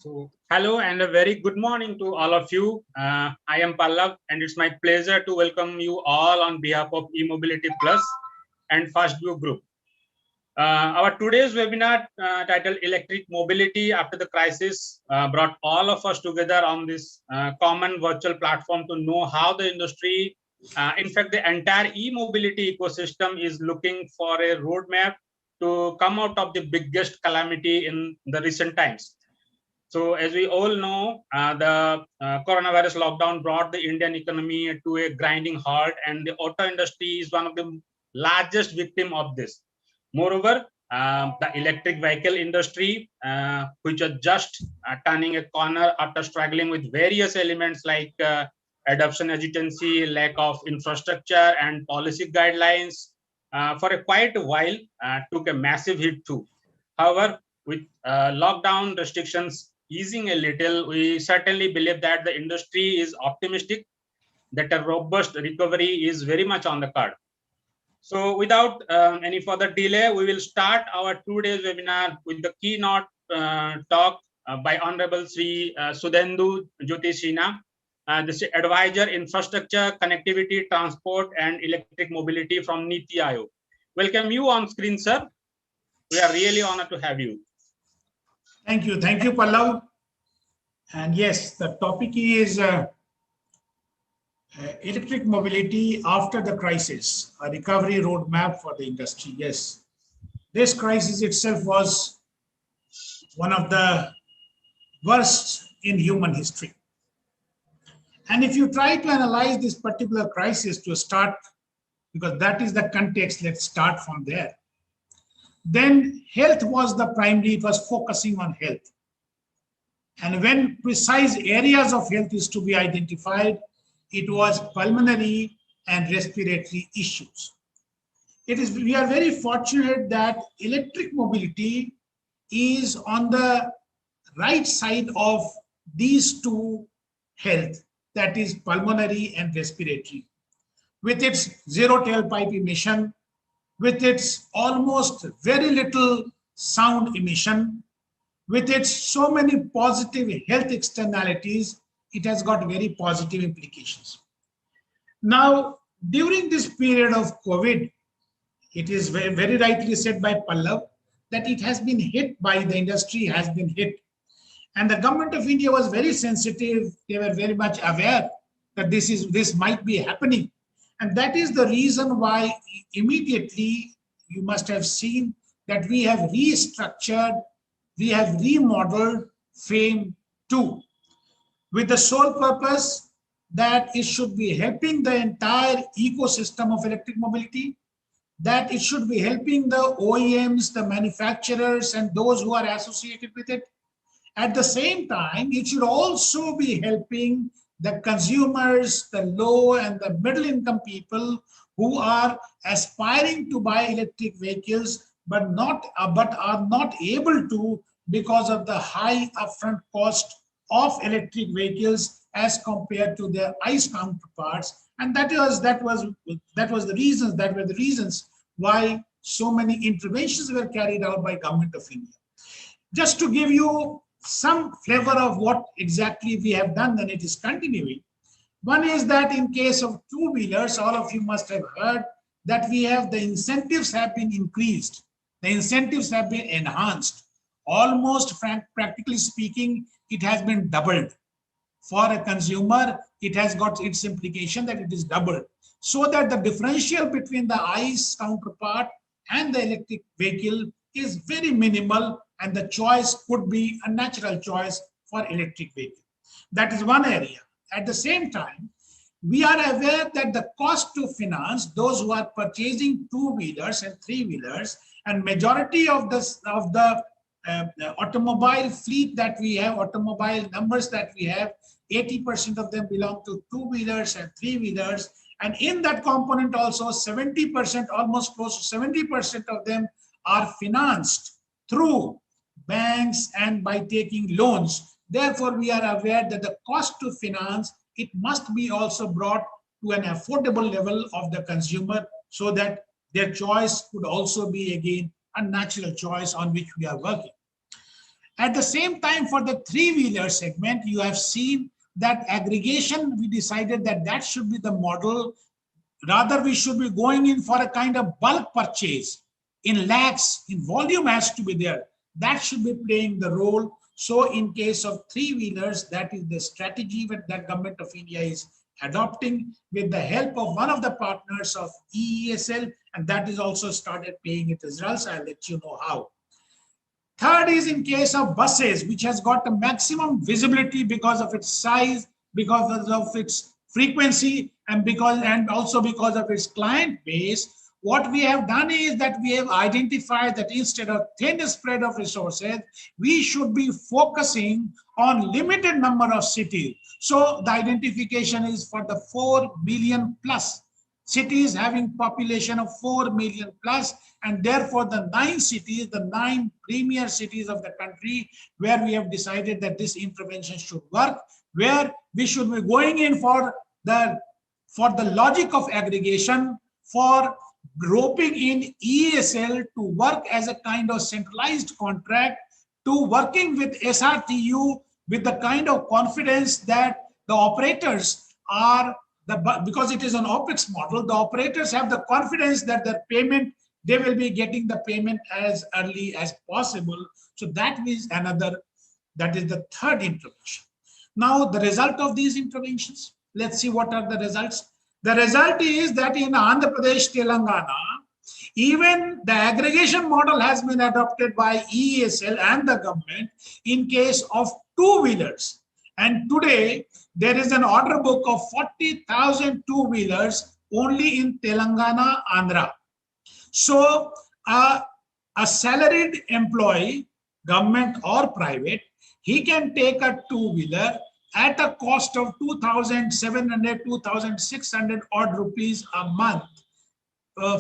So, hello and a very good morning to all of you. I am Pallav, and it's my pleasure to welcome you all on behalf of EMobility Plus and Fast View Group. Our today's webinar titled Electric Mobility After the Crisis brought all of us together on this common virtual platform to know how the industry, in fact, the entire e-mobility ecosystem is looking for a roadmap to come out of the biggest calamity in the recent times. So as we all know, the coronavirus lockdown brought the Indian economy to a grinding halt, and the auto industry is one of the largest victim of this. Moreover, the electric vehicle industry, which are just turning a corner after struggling with various elements like adoption hesitancy, lack of infrastructure, and policy guidelines, for a quite a while, took a massive hit too. However, with lockdown restrictions easing a little, we certainly believe that the industry is optimistic that a robust recovery is very much on the card. So without any further delay, we will start our 2 days webinar with the keynote talk by Honorable Sri Sudhendu Jyotishina, this advisor infrastructure, connectivity, transport, and electric mobility from Niti Aayog. Welcome you on screen, sir. We are really honored to have you. Thank you, Pallav. And yes, the topic is electric mobility after the crisis, a recovery roadmap for the industry. Yes, this crisis itself was one of the worst in human history. And if you try to analyze this particular crisis to start, because that is the context, let's start from there. Then health was the primary, it was focusing on health. And when precise areas of health is to be identified, it was pulmonary and respiratory issues. We are very fortunate that electric mobility is on the right side of these two health, that is pulmonary and respiratory. With its zero tailpipe emission, with its almost very little sound emission, with its so many positive health externalities, it has got very positive implications. Now, during this period of COVID, it is very rightly said by Pallav that it has been hit by the industry, has been hit. And the government of India was very sensitive. They were very much aware that this might be happening. And that is the reason why immediately you must have seen that we have restructured, we have remodeled FAME 2 with the sole purpose that it should be helping the entire ecosystem of electric mobility, that it should be helping the OEMs, the manufacturers, and those who are associated with it. At the same time, it should also be helping the consumers, the low and the middle income people who are aspiring to buy electric vehicles but are not able to because of the high upfront cost of electric vehicles as compared to their ICE counterparts. And that were the reasons why so many interventions were carried out by Government of India. Just to give you some flavor of what exactly we have done, and it is continuing. One is that in case of two-wheelers, all of you must have heard that the incentives have been increased. The incentives have been enhanced. Almost practically speaking, it has been doubled. For a consumer, it has got its implication that it is doubled. So that the differential between the ICE counterpart and the electric vehicle is very minimal, and the choice could be a natural choice for electric vehicle. That is one area. At the same time, we are aware that the cost to finance those who are purchasing two-wheelers and three-wheelers, and majority of the automobile fleet that we have, automobile numbers that we have, 80% of them belong to two-wheelers and three-wheelers. And in that component also 70%, almost close to 70% of them are financed through banks and by taking loans. Therefore, we are aware that the cost to finance, it must be also brought to an affordable level of the consumer so that their choice could also be again a natural choice on which we are working. At the same time, for the three-wheeler segment, you have seen that aggregation, we decided that that should be the model. Rather, we should be going in for a kind of bulk purchase in lakhs, in volume has to be there. That should be playing the role. So in case of three-wheelers, that is the strategy that Government of India is adopting with the help of one of the partners of EESL, and that is also started paying its results. I'll let you know how. Third is in case of buses, which has got a maximum visibility because of its size, because of its frequency, and also because of its client base. What we have done is that we have identified that instead of thin spread of resources, we should be focusing on limited number of cities. So the identification is for the 4 million plus cities having population of 4 million plus, and therefore the 9 cities, the 9 premier cities of the country, where we have decided that this intervention should work, where we should be going in for the logic of aggregation, for roping in ESL to work as a kind of centralized contract, to working with SRTU with the kind of confidence that the operators are, because it is an OPEX model, the operators have the confidence that their payment, they will be getting the payment as early as possible. So that is that is the third intervention. Now, the result of these interventions, let's see what are the results. The result is that in Andhra Pradesh, Telangana, even the aggregation model has been adopted by EESL and the government in case of two-wheelers. And today, there is an order book of 40,000 two-wheelers only in Telangana, Andhra. So a salaried employee, government or private, he can take a two-wheeler at a cost of 2,700, 2,600 odd rupees a month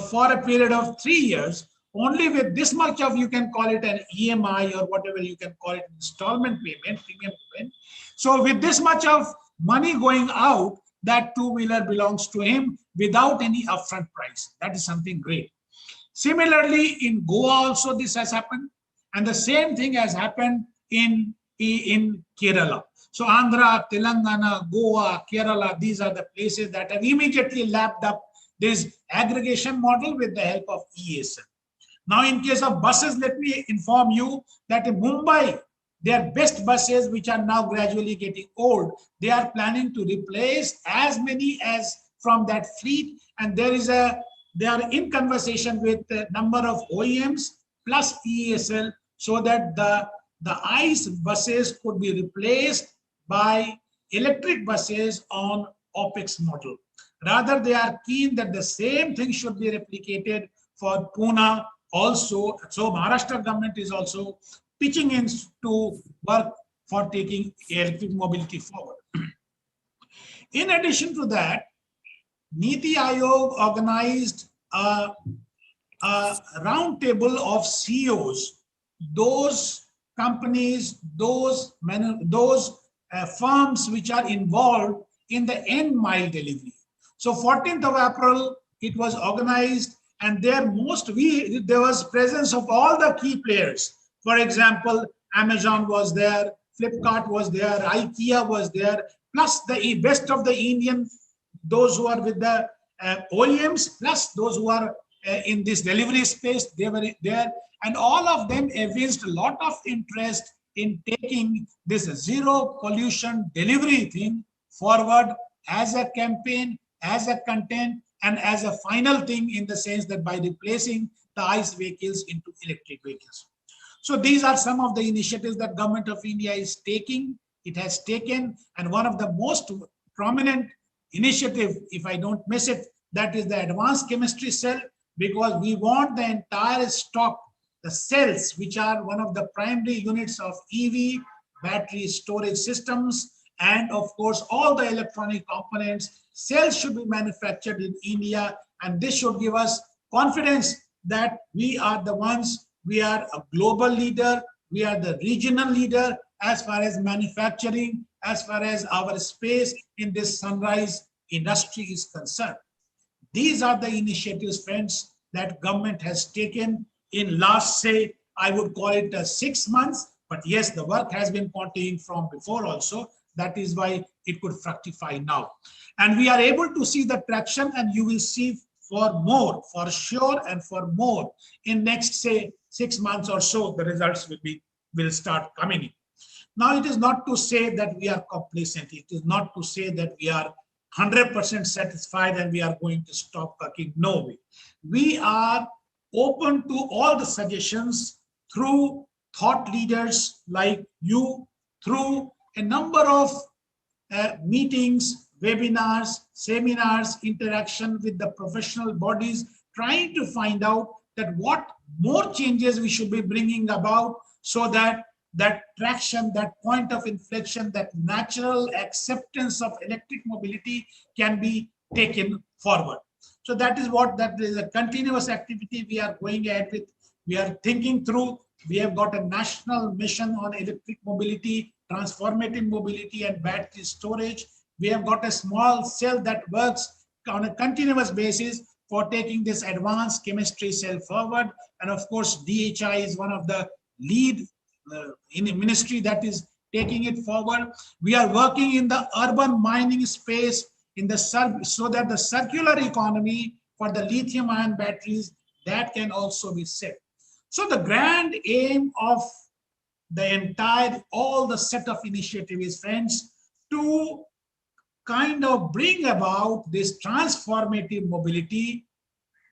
for a period of 3 years. Only with this much of, you can call it an EMI or whatever you can call it, installment payment, premium payment. So with this much of money going out, that two-wheeler belongs to him without any upfront price. That is something great. Similarly, in Goa also this has happened, and the same thing has happened in Kerala. So Andhra, Telangana, Goa, Kerala, these are the places that have immediately lapped up this aggregation model with the help of ESL. Now, in case of buses, let me inform you that in Mumbai, their best buses, which are now gradually getting old, they are planning to replace as many as from that fleet, and they are in conversation with a number of OEMs plus ESL, so that the ICE buses could be replaced by electric buses on OPEX model. Rather, they are keen that the same thing should be replicated for Pune also. So Maharashtra government is also pitching in to work for taking electric mobility forward. In addition to that, Niti Aayog organized a round table of CEOs, those companies, those firms which are involved in the end mile delivery. So 14th of April, it was organized, and there was presence of all the key players. For example, Amazon was there, Flipkart was there, IKEA was there, plus the best of the Indian, those who are with the OEMs, plus those who are in this delivery space, they were there. And all of them evinced a lot of interest in taking this zero pollution delivery thing forward as a campaign, as a content, and as a final thing, in the sense that by replacing the ICE vehicles into electric vehicles. So these are some of the initiatives that Government of India is taking. It has taken, and one of the most prominent initiative, if I don't miss it, that is the advanced chemistry cell, because we want the entire stock, the cells, which are one of the primary units of EV, battery storage systems, and of course, all the electronic components, cells should be manufactured in India. And this should give us confidence that we are the ones, we are a global leader, we are the regional leader as far as manufacturing, as far as our space in this sunrise industry is concerned. These are the initiatives, friends, that government has taken in last, say, I would call it 6 months, But yes, the work has been continuing from before also. That is why it could fructify now. And we are able to see the traction, and you will see for more, for sure, and for more in next, say, 6 months or so, the results will start coming in. Now, it is not to say that we are complacent. It is not to say that we are 100% satisfied and we are going to stop working. No way. We are open to all the suggestions through thought leaders like you, through a number of meetings, webinars, seminars, interaction with the professional bodies, trying to find out that what more changes we should be bringing about so that that traction, that point of inflection, that natural acceptance of electric mobility can be taken forward. So that is a continuous activity we are going ahead with. We are thinking through. We have got a national mission on electric mobility, transformative mobility, and battery storage. We have got a small cell that works on a continuous basis for taking this advanced chemistry cell forward. And of course, DHI is one of the lead in the ministry that is taking it forward. We are working in the urban mining space so that the circular economy for the lithium-ion batteries that can also be set. So the grand aim of the all the set of initiatives, friends, to kind of bring about this transformative mobility.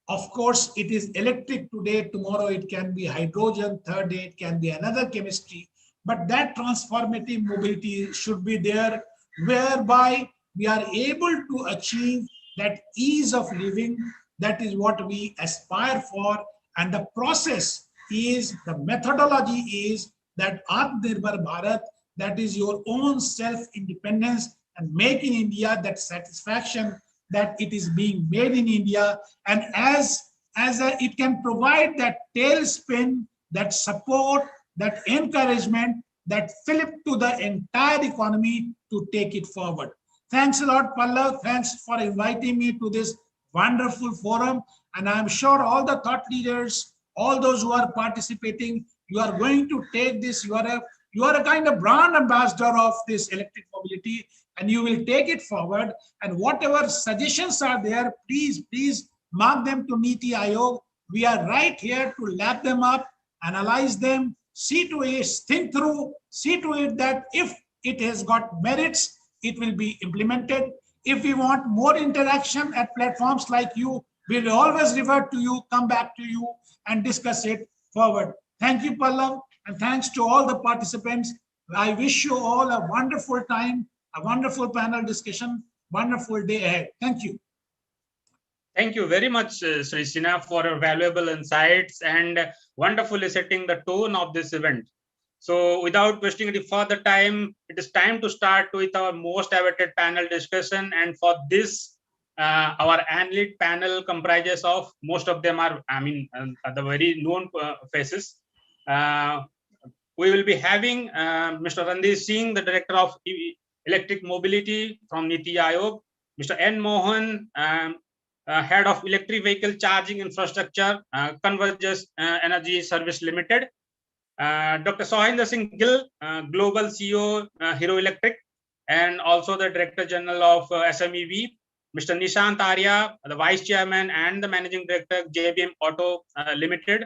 Of course, it is electric today, tomorrow it can be hydrogen, third day it can be another chemistry, but that transformative mobility should be there, whereby we are able to achieve that ease of living. That is what we aspire for, and the process is, the methodology is that Atmanirbhar Bharat, that is your own self-independence, and make in India, that satisfaction that it is being made in India, and it can provide that tailspin, that support, that encouragement, that fillip to the entire economy to take it forward. Thanks a lot, Pallav. Thanks for inviting me to this wonderful forum. And I'm sure all the thought leaders, all those who are participating, you are going to take this. You are a kind of brand ambassador of this electric mobility, and you will take it forward. And whatever suggestions are there, please mark them to Niti Aayog. We are right here to lap them up, analyze them, see to it, think through, see to it that if it has got merits, it will be implemented. If we want more interaction at platforms like you, we will always revert to you, come back to you, and discuss it forward. Thank you, Pallav, and thanks to all the participants. I wish you all a wonderful time, a wonderful panel discussion, wonderful day ahead. Thank you. Thank you very much, Sri Sinha, for your valuable insights and wonderfully setting the tone of this event. So without wasting any further time, it is time to start with our most awaited panel discussion. And for this, our annual panel comprises of, most of them are, the very known faces. We will be having Mr. Randeep Singh, the Director of Electric Mobility from Niti Aayog, Mr. N. Mohan, Head of Electric Vehicle Charging Infrastructure, Convergence Energy Service Limited, Dr. Sohinder Singh Gill, Global CEO, Hero Electric, and also the Director General of SMEV, Mr. Nishant Arya, the Vice Chairman and the Managing Director, JBM Auto Limited,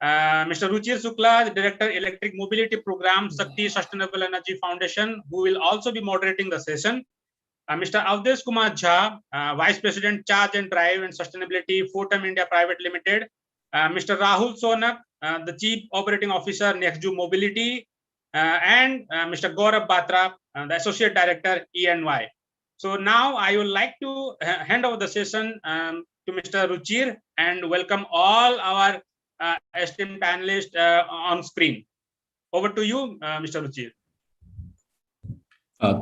Mr. Ruchir Shukla, the Director Electric Mobility Program, Shakti Sustainable Energy Foundation, who will also be moderating the session, Mr. Avdesh Kumar Jha, Vice President Charge and Drive and Sustainability, Fortum India Private Limited, Mr. Rahul Sonak, the Chief Operating Officer, Nextju Mobility, and Mr. Gaurav Batra, the Associate Director, ENY. So now I would like to hand over the session to Mr. Ruchir and welcome all our esteemed panelists on screen. Over to you, Mr. Ruchir.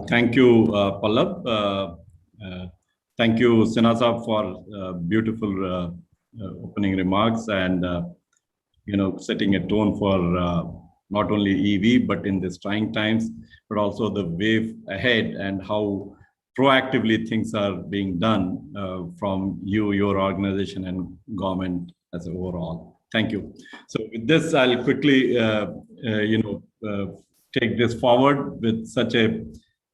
Thank you, Pallav. Thank you, Sinha Saab, for beautiful opening remarks and setting a tone for not only EV but in these trying times, but also the way ahead and how proactively things are being done from your organization and government as overall. Thank you. So with this, I'll quickly take this forward with such a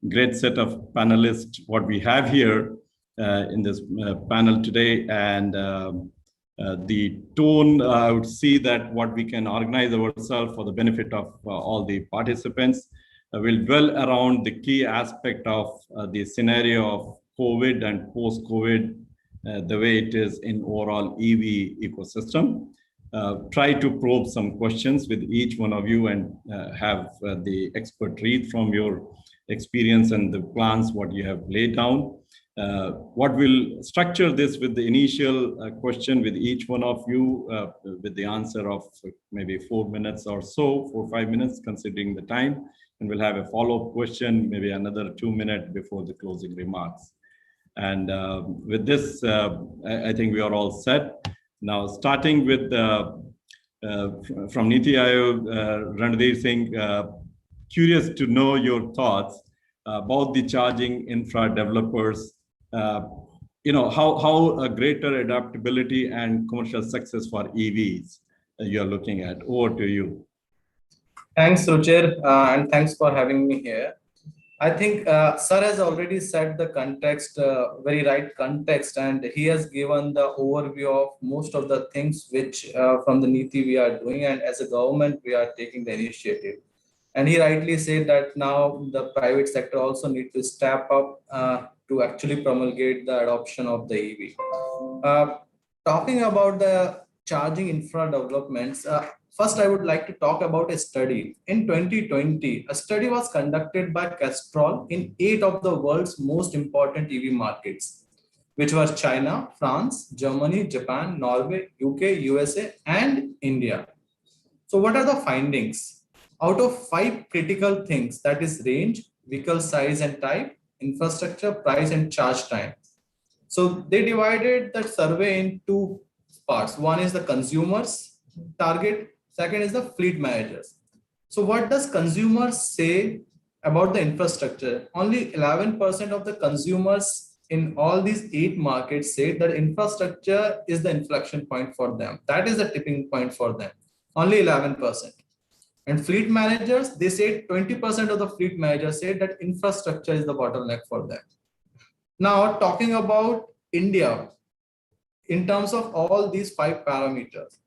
great set of panelists, what we have here in this panel today. And the tone, I would see that what we can organize ourselves for the benefit of all the participants will dwell around the key aspect of the scenario of COVID and post-COVID, the way it is in overall EV ecosystem. Try to probe some questions with each one of you and have the expert read from your experience and the plans, what you have laid down. What will structure this with the initial question with each one of you with the answer of maybe 4 minutes or so, 4 or 5 minutes, considering the time. And we'll have a follow-up question, maybe another 2 minutes before the closing remarks. And with this, I think we are all set. Now, starting with from Niti Aayog, Ranveer Singh, curious to know your thoughts about the charging infra developers. How a greater adaptability and commercial success for EVs you're looking at. Over to you. Thanks, Ruchir, and thanks for having me here. I think Sir has already set the context, very right context, and he has given the overview of most of the things which from the NITI we are doing, and as a government we are taking the initiative. And he rightly said that now the private sector also need to step up to actually promulgate the adoption of the EV. Talking about the charging infra developments, first, I would like to talk about a study. In 2020, a study was conducted by Castrol in 8 of the world's most important EV markets, which were China, France, Germany, Japan, Norway, UK, USA, and India. So what are the findings? Out of 5 critical things, that is range, vehicle size and type, infrastructure, price, and charge time. So they divided the survey in 2 parts. One is the consumers target, second is the fleet managers. So what does consumers say about the infrastructure? Only 11% of the consumers in all these 8 markets say that infrastructure is the inflection point for them. That is the tipping point for them. Only 11%. And fleet managers, they say 20% of the fleet managers say that infrastructure is the bottleneck for them. Now, talking about India, in terms of all these 5 parameters,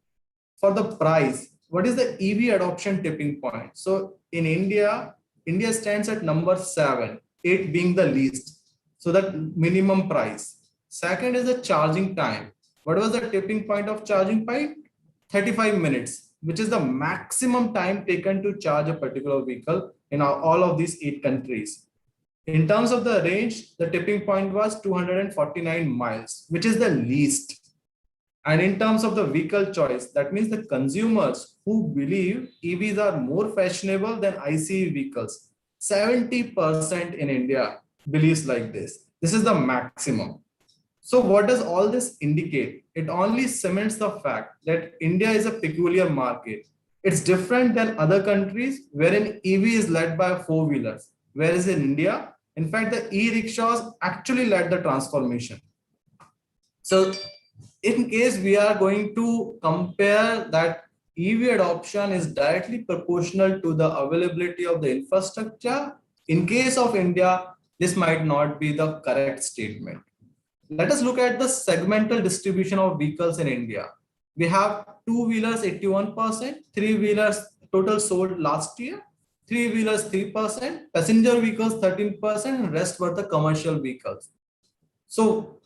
for the price, what is the EV adoption tipping point? So in India, India stands at number 7, 8 being the least. So that minimum price. Second is the charging time. What was the tipping point of charging point? 35 minutes, which is the maximum time taken to charge a particular vehicle in all of these 8 countries. In terms of the range, the tipping point was 249 miles, which is the least. And in terms of the vehicle choice, that means the consumers who believe EVs are more fashionable than ICE vehicles, 70% in India believes like this. This is the maximum. So what does all this indicate? It only cements the fact that India is a peculiar market. It's different than other countries wherein EV is led by 4-wheelers. Whereas in India, in fact, the e-rickshaws actually led the transformation. So in case we are going to compare that EV adoption is directly proportional to the availability of the infrastructure, in case of India, this might not be the correct statement. Let us look at the segmental distribution of vehicles in India. We have 2-wheelers 81%, 3-wheelers total sold last year, 3-wheelers 3%, passenger vehicles 13%, and rest were the commercial vehicles. So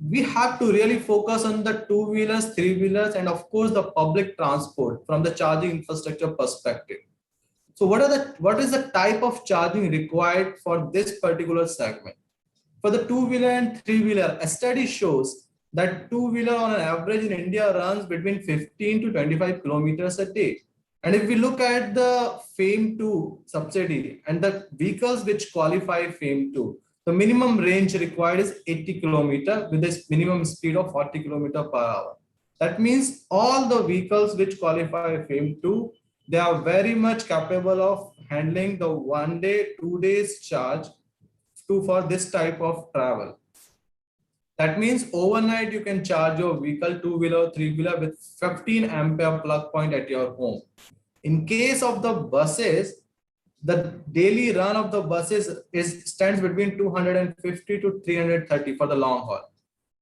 we have to really focus on the 2-wheelers, 3-wheelers, and of course the public transport from the charging infrastructure perspective. So what is the type of charging required for this particular segment? For the 2-wheeler and 3-wheeler, a study shows that 2-wheeler on an average in India runs between 15 to 25 kilometers a day. And if we look at the FAME 2 subsidy and the vehicles which qualify FAME 2, the minimum range required is 80 kilometers with a minimum speed of 40 kilometers per hour. That means all the vehicles which qualify FAME 2, they are very much capable of handling the 1 day, 2 days charge for this type of travel. That means overnight you can charge your vehicle, 2-wheeler, 3-wheeler with 15 ampere plug point at your home. In case of the buses, the daily run of the buses stands between 250 to 330 for the long haul.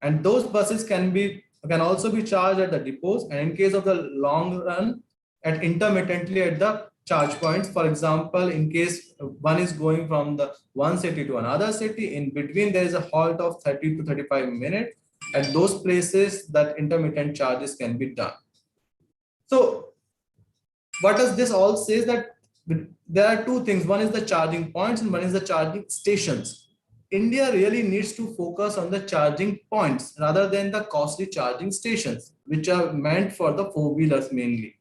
And those buses can also be charged at the depots, and in case of the long run, at intermittently at the charge points. For example, in case one is going from the one city to another city, in between there is a halt of 30 to 35 minutes. At those places, that intermittent charges can be done. So what does this all say is that there are two things. One is the charging points and one is the charging stations. India really needs to focus on the charging points rather than the costly charging stations, which are meant for the four-wheelers mainly.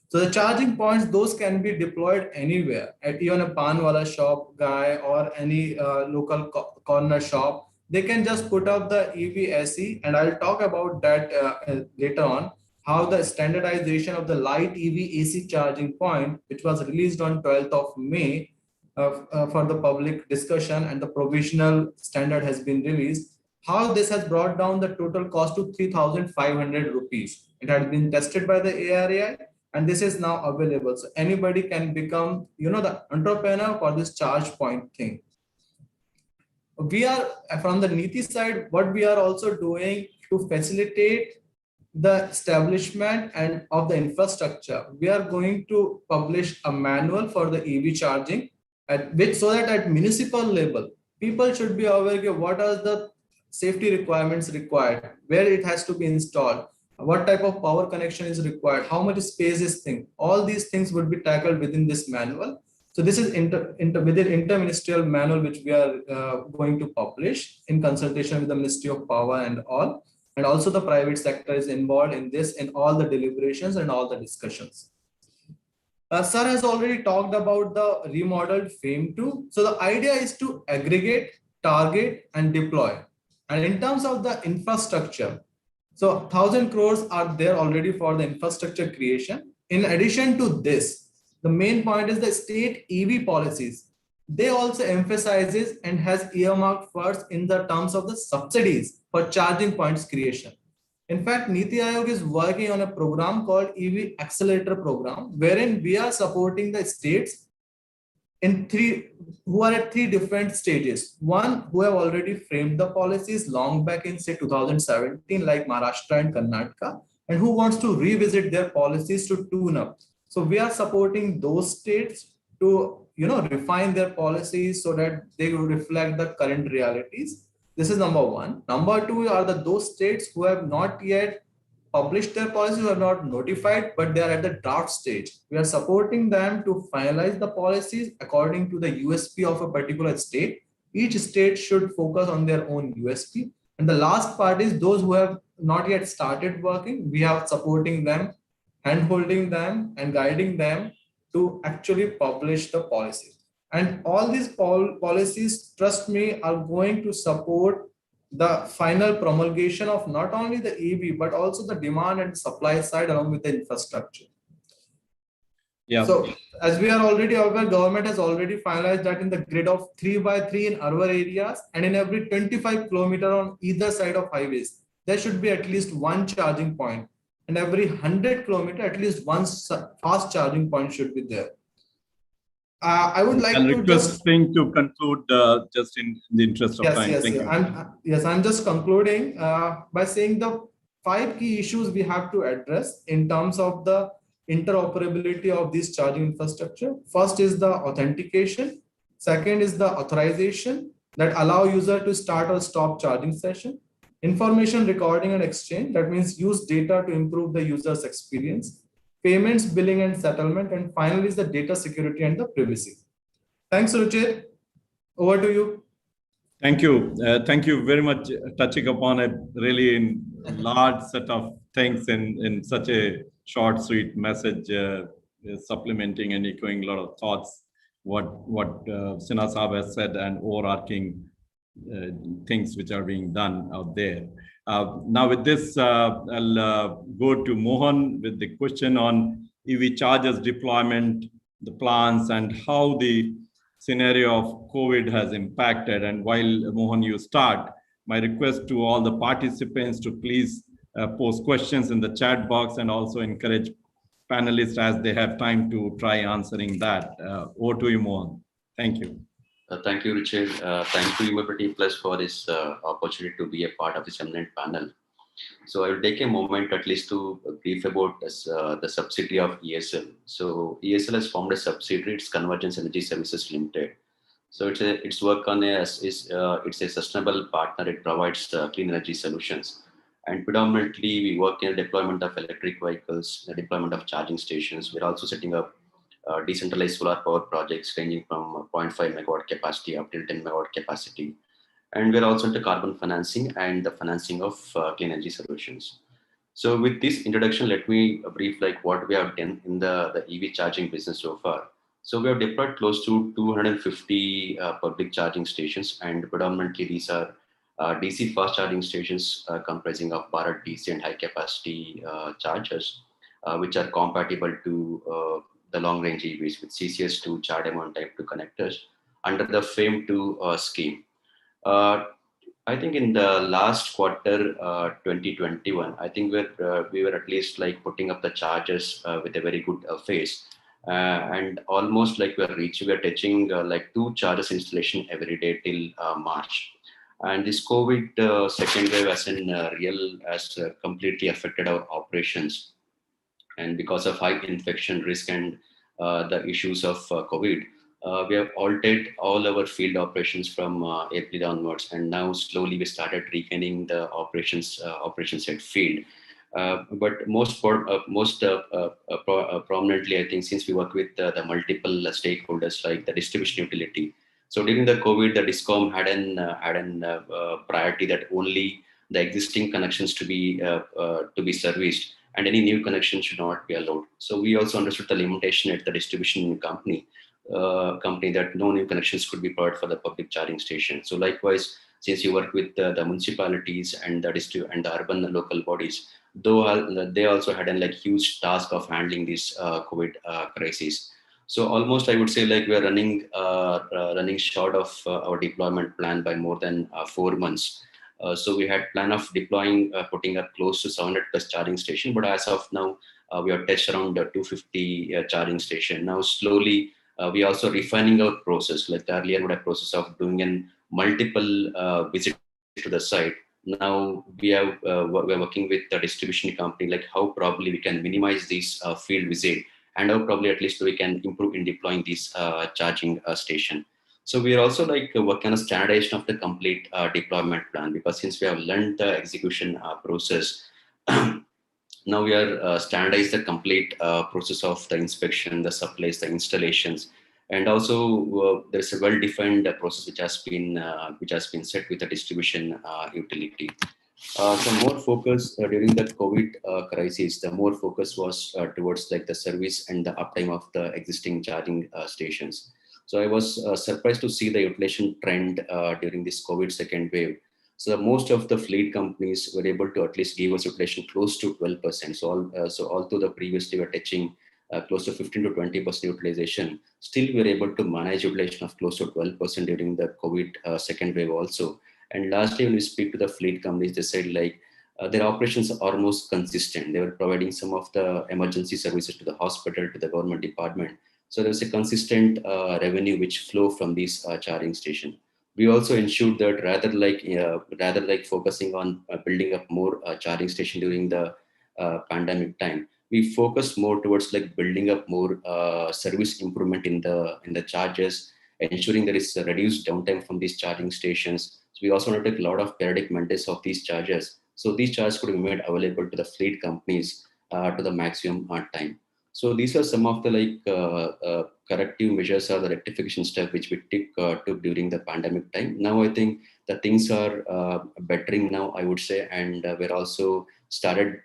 So the charging points, those can be deployed anywhere, at even a pan wala shop guy or any local corner shop. They can just put up the EV SE, and I'll talk about that later on, how the standardization of the light EV AC charging point, which was released on 12th of May for the public discussion, and the provisional standard has been released, how this has brought down the total cost to 3,500 rupees. It has been tested by the ARAI, and this is now available. So anybody can become, the entrepreneur for this charge point thing. We are, from the NITI side, what we are also doing to facilitate the establishment and of the infrastructure, we are going to publish a manual for the EV charging, so that at municipal level, people should be aware of what are the safety requirements required, where it has to be installed, what type of power connection is required, how much space is thing. All these things would be tackled within this manual. So this is within interministerial manual, which we are going to publish in consultation with the Ministry of Power and all. And also the private sector is involved in this, in all the deliberations and all the discussions. Sir has already talked about the remodeled FAME 2. So the idea is to aggregate, target, and deploy. And in terms of the infrastructure, so 1,000 crores are there already for the infrastructure creation. In addition to this, the main point is the state EV policies. They also emphasizes and has earmarked funds in the terms of the subsidies for charging points creation. In fact, NITI Aayog is working on a program called EV Accelerator Program, wherein we are supporting the states who are at three different stages. One, who have already framed the policies long back in, say, 2017, like Maharashtra and Karnataka, and who wants to revisit their policies to tune up. So we are supporting those states to refine their policies so that they will reflect the current realities. This is number one. Number two are those states who have not yet published their policies, who are not notified, but they are at the draft stage. We are supporting them to finalize the policies according to the USP of a particular state. Each state should focus on their own USP. And the last part is those who have not yet started working. We are supporting them, hand-holding them and guiding them to actually publish the policies. And all these policies, trust me, are going to support the final promulgation of not only the EV, but also the demand and supply side along with the infrastructure. Yeah. So as we are already aware, government has already finalized that in the grid of 3x3 in urban areas, and in every 25 kilometers on either side of highways, there should be at least one charging point. And every 100 kilometers, at least one fast charging point should be there. I would like to request Singh to conclude just in the interest of time. Yes, Thank you. I'm just concluding by saying the 5 key issues we have to address in terms of the interoperability of this charging infrastructure. First is the authentication. Second is the authorization that allow user to start or stop charging session. Information recording and exchange, that means use data to improve the user's experience. Payments, billing and settlement, and finally is the data security and the privacy. Thanks, Ruchir. Over to you. Thank you. Thank you very much, touching upon a really large set of things in such a short, sweet message, supplementing and echoing a lot of thoughts, what Sinha Saab has said, and overarching things which are being done out there. Now with this, I'll go to Mohan with the question on EV chargers deployment, the plans, and how the scenario of COVID has impacted. And while Mohan, you start, my request to all the participants to please post questions in the chat box, and also encourage panelists as they have time to try answering that. Over to you, Mohan. Thank you. Thank you, Richard. Thank you, EMobility Plus, for this opportunity to be a part of this eminent panel. So I will take a moment at least to brief about this, the subsidiary of ESL. So ESL has formed a subsidiary, it's Convergence Energy Services Limited. So its work on it's a sustainable partner. It provides clean energy solutions, and predominantly we work in the deployment of electric vehicles, the deployment of charging stations. We're also setting up decentralized solar power projects ranging from 0.5 megawatt capacity up till 10 megawatt capacity. And we're also into carbon financing and the financing of clean energy solutions. So with this introduction, let me brief like what we have done in the EV charging business so far. So we have deployed close to 250 public charging stations, and predominantly these are DC fast charging stations comprising of Bharat DC and high capacity chargers, which are compatible to the long range EVs with CCS2 CHAdeMO type 2 connectors under the FAME2 scheme. I think in the last quarter, 2021, I think we were at least like putting up the chargers with a very good phase. And almost like we are touching like 2 chargers installation every day till March. And this COVID second wave has completely affected our operations. And because of high infection risk and the issues of COVID, we have altered all our field operations from April onwards, and now slowly we started regaining the operations at field. But most prominently, I think, since we work with the multiple stakeholders like the distribution utility. So during the COVID, the DISCOM had an priority that only the existing connections to be serviced, and any new connection should not be allowed. So we also understood the limitation at the distribution company that no new connections could be provided for the public charging station. So likewise, since you work with the municipalities and the urban local bodies, though they also had a like huge task of handling this COVID crisis. So almost I would say like we are running short of our deployment plan by more than 4 months. So we had plan of deploying, putting up close to 700 plus charging station, but as of now, we have touched around 250 charging station. Now slowly, we are also refining our process. Like earlier, we had a process of doing in multiple visits to the site. Now we're working with the distribution company, like how probably we can minimize this field visit, and how probably at least we can improve in deploying this charging station. So we are also like working on a standardization of the complete deployment plan, because since we have learned the execution process, now we are standardized the complete process of the inspection, the supplies, the installations, and also there's a well-defined process which has been set with the distribution utility. So more focus during the COVID crisis, the more focus was towards like the service and the uptime of the existing charging stations. So I was surprised to see the utilization trend during this COVID second wave. So most of the fleet companies were able to at least give us utilization close to 12%. So although the previously were touching close to 15 to 20% utilization, still we were able to manage utilization of close to 12% during the COVID second wave also. And lastly, when we speak to the fleet companies, they said like their operations are almost consistent. They were providing some of the emergency services to the hospital, to the government department. So there's a consistent revenue which flow from these charging station. We also ensured that rather like focusing on building up more charging station during the pandemic time, we focus more towards like building up more service improvement in the charges, ensuring there is a reduced downtime from these charging stations. So we also want to take a lot of periodic maintenance of these charges. So these charges could be made available to the fleet companies to the maximum time. So these are some of the like corrective measures or the rectification step which we took during the pandemic time. Now I think the things are bettering now, I would say, and we're also started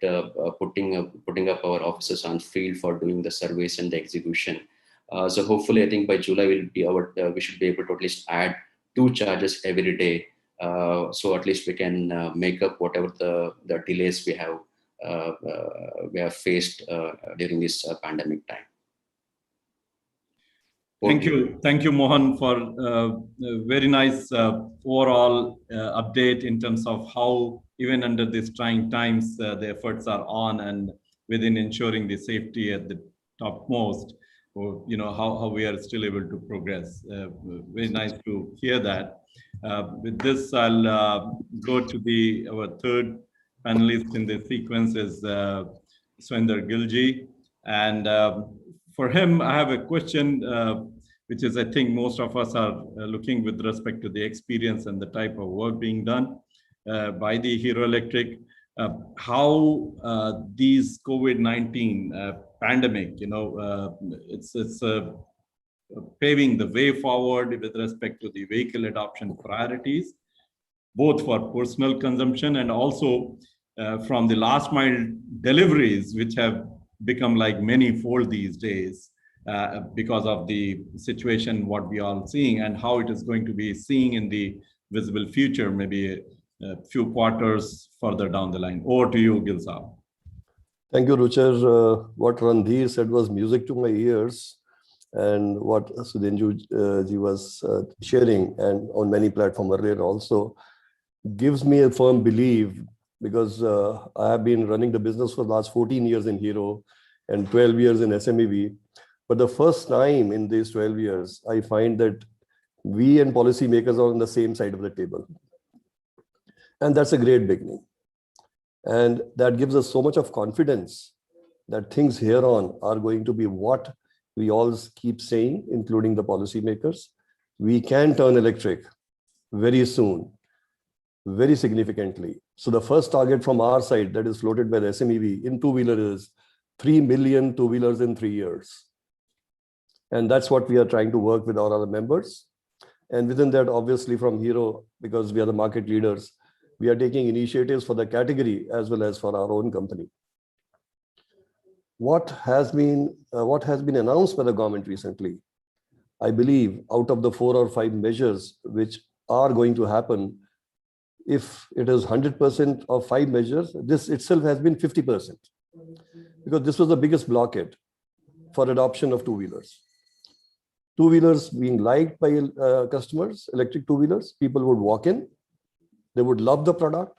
putting up our officers on field for doing the surveys and the execution. So hopefully, I think by July we should be able to at least add 2 charges every day. So at least we can make up whatever the delays we have faced during this pandemic time. Thank you, Mohan, for a very nice overall update in terms of how even under these trying times the efforts are on, and within ensuring the safety at the topmost, or how we are still able to progress. Very nice to hear that. With this, I'll go to our third panelist in the sequence is Swender Gilji. And for him, I have a question, which is, I think most of us are looking with respect to the experience and the type of work being done by the Hero Electric. How these COVID-19 pandemic, it's paving the way forward with respect to the vehicle adoption priorities, both for personal consumption and also from the last mile deliveries, which have become like many-fold these days because of the situation, what we are seeing, and how it is going to be seen in the visible future, maybe a few quarters further down the line. Over to you, Gil Saab. Thank you, Ruchir. What Randhir said was music to my ears, and what Sudhenju ji was sharing, and on many platforms earlier also, gives me a firm belief, because I have been running the business for the last 14 years in Hero and 12 years in SMEV. But the first time in these 12 years, I find that we and policymakers are on the same side of the table. And that's a great beginning. And that gives us so much of confidence that things here on are going to be what we all keep saying, including the policymakers. We can turn electric very soon, very significantly. So the first target from our side that is floated by the SMEV in two-wheeler is 3 million two-wheelers in 3 years. And that's what we are trying to work with our other members. And within that, obviously from Hero, because we are the market leaders, we are taking initiatives for the category as well as for our own company. What has been announced by the government recently, I believe out of the 4 or 5 measures which are going to happen, if it is 100% of 5 measures, this itself has been 50%, because this was the biggest blockade for adoption of two-wheelers. Two-wheelers being liked by customers, electric two-wheelers, people would walk in, they would love the product,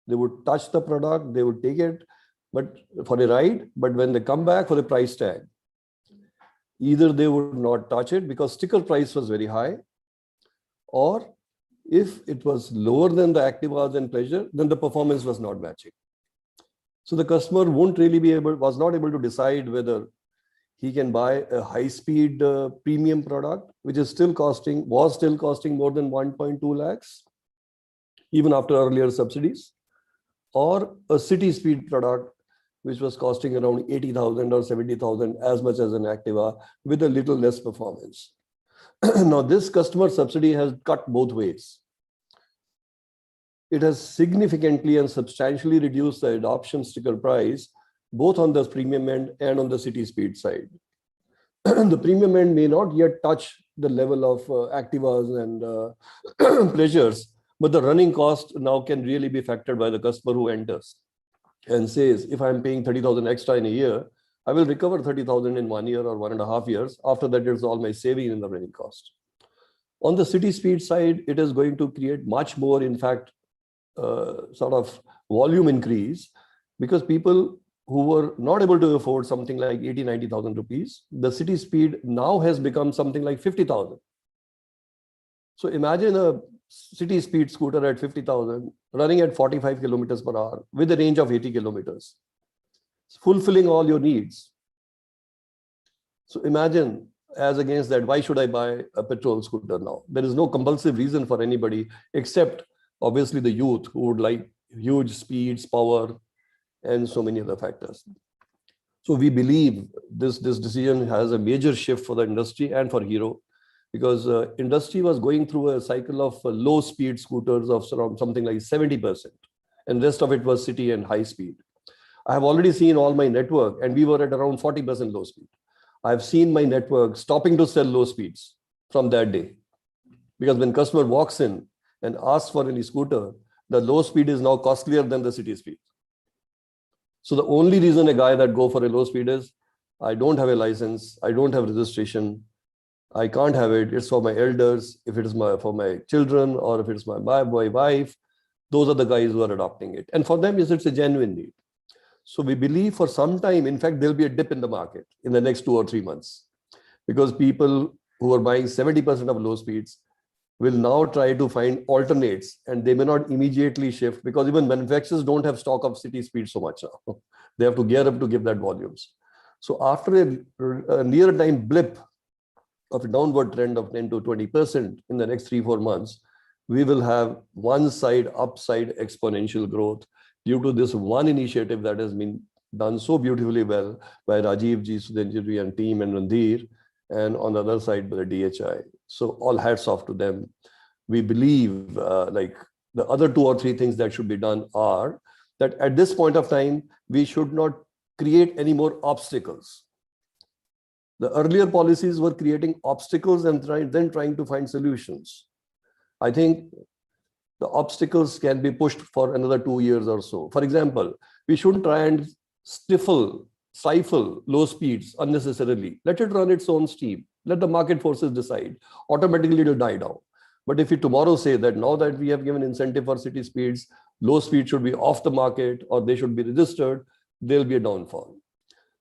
they would touch the product, they would take it but for a ride, but when they come back for the price tag, either they would not touch it because sticker price was very high, or if it was lower than the Activas and Pleasure, then the performance was not matching. So the customer was not able to decide whether he can buy a high-speed premium product, which was still costing more than 1.2 lakhs, even after earlier subsidies, or a city speed product, which was costing around 80,000 or 70,000, as much as an Activa, with a little less performance. Now, this customer subsidy has cut both ways. It has significantly and substantially reduced the adoption sticker price, both on the premium end and on the city speed side. The premium end may not yet touch the level of Activas and Pleasures, but the running cost now can really be factored by the customer who enters and says, if I'm paying 30,000 extra in a year, I will recover 30,000 in 1 year or 1.5 years. After that, it's all my saving in the running cost. On the city speed side, it is going to create much more, in fact, sort of volume increase, because people who were not able to afford something like 80,000-90,000 rupees, the city speed now has become something like 50,000. So imagine a city speed scooter at 50,000 running at 45 kilometers per hour with a range of 80 kilometers, fulfilling all your needs. So imagine, as against that, why should I buy a petrol scooter now? There is no compulsive reason for anybody, except obviously the youth who would like huge speeds, power, and so many other factors. So we believe this decision has a major shift for the industry and for Hero, because industry was going through a cycle of low speed scooters of around something like 70%, and rest of it was city and high speed. I have already seen all my network, and we were at around 40% low speed. I've seen my network stopping to sell low speeds from that day, because when customer walks in and asks for any scooter, the low speed is now costlier than the city speed. So the only reason a guy that go for a low speed is, I don't have a license, I don't have registration, I can't have it, it's for my elders, if it is for my children, or if it's my wife, those are the guys who are adopting it. And for them, it's a genuine need. So we believe for some time, in fact, there'll be a dip in the market in the next 2 or 3 months, because people who are buying 70% of low speeds will now try to find alternates, and they may not immediately shift, because even manufacturers don't have stock of city speed so much now. They have to gear up to give that volumes. So after a near time blip of a downward trend of 10 to 20% in the next 3-4 months, we will have one side upside exponential growth due to this one initiative that has been done so beautifully well by Rajiv ji, Sudhenji ji and team and Randhir, and on the other side by the DHI. So all hats off to them. We believe like the other 2 or 3 things that should be done are that at this point of time, we should not create any more obstacles. The earlier policies were creating obstacles and then trying to find solutions. I think the obstacles can be pushed for another 2 years or so. For example, we shouldn't try and stifle low speeds unnecessarily. Let it run its own steam. Let the market forces decide. Automatically, it will die down. But if you tomorrow say that now that we have given incentive for city speeds, low speed should be off the market or they should be registered, there will be a downfall.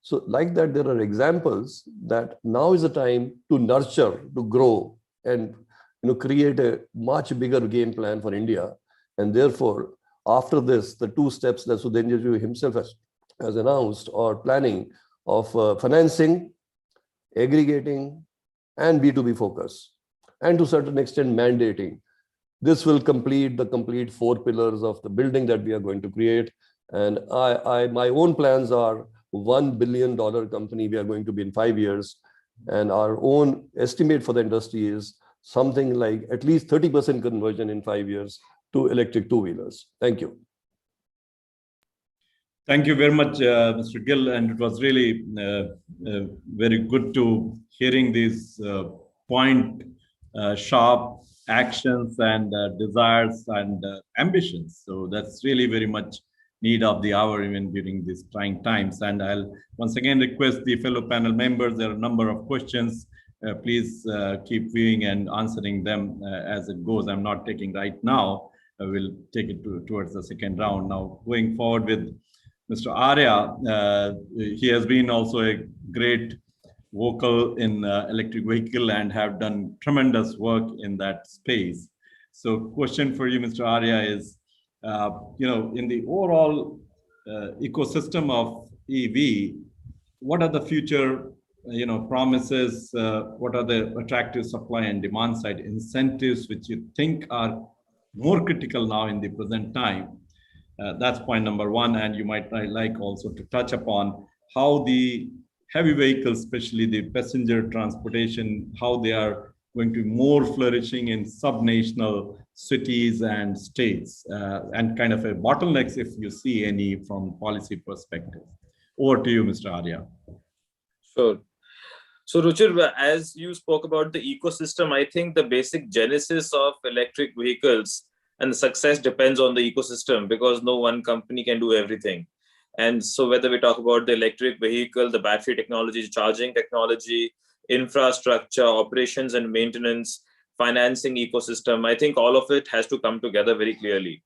So like that, there are examples that now is the time to nurture, to grow, and create a much bigger game plan for India. And therefore, after this, the 2 steps that Sudhenji himself has announced or planning of financing, aggregating, and B2B focus, and to a certain extent mandating. This will complete the 4 pillars of the building that we are going to create. And my own plans are $1 billion company we are going to be in 5 years. And our own estimate for the industry is something like at least 30% conversion in 5 years to electric 2-wheelers. Thank you. Thank you very much, Mr. Gill. And it was really very good to hearing these sharp actions and desires and ambitions. So that's really very much need of the hour even during these trying times. And I'll once again request the fellow panel members, there are a number of questions. Please keep viewing and answering them as it goes. I'm not taking right now. I will take it towards the second round. Now, going forward with Mr. Arya, he has been also a great vocal in electric vehicle and have done tremendous work in that space. So question for you, Mr. Arya, is, in the overall ecosystem of EV, what are the future promises, what are the attractive supply and demand side incentives which you think are more critical now in the present time? That's point number 1. And you might like also to touch upon how the heavy vehicles, especially the passenger transportation, how they are going to be more flourishing in subnational cities and states, and kind of a bottlenecks if you see any from policy perspective. Over to you, Mr. Arya. Sure. So Ruchir, as you spoke about the ecosystem, I think the basic genesis of electric vehicles and the success depends on the ecosystem, because no one company can do everything. And so whether we talk about the electric vehicle, the battery technology, charging technology, infrastructure, operations and maintenance, financing ecosystem, I think all of it has to come together very clearly.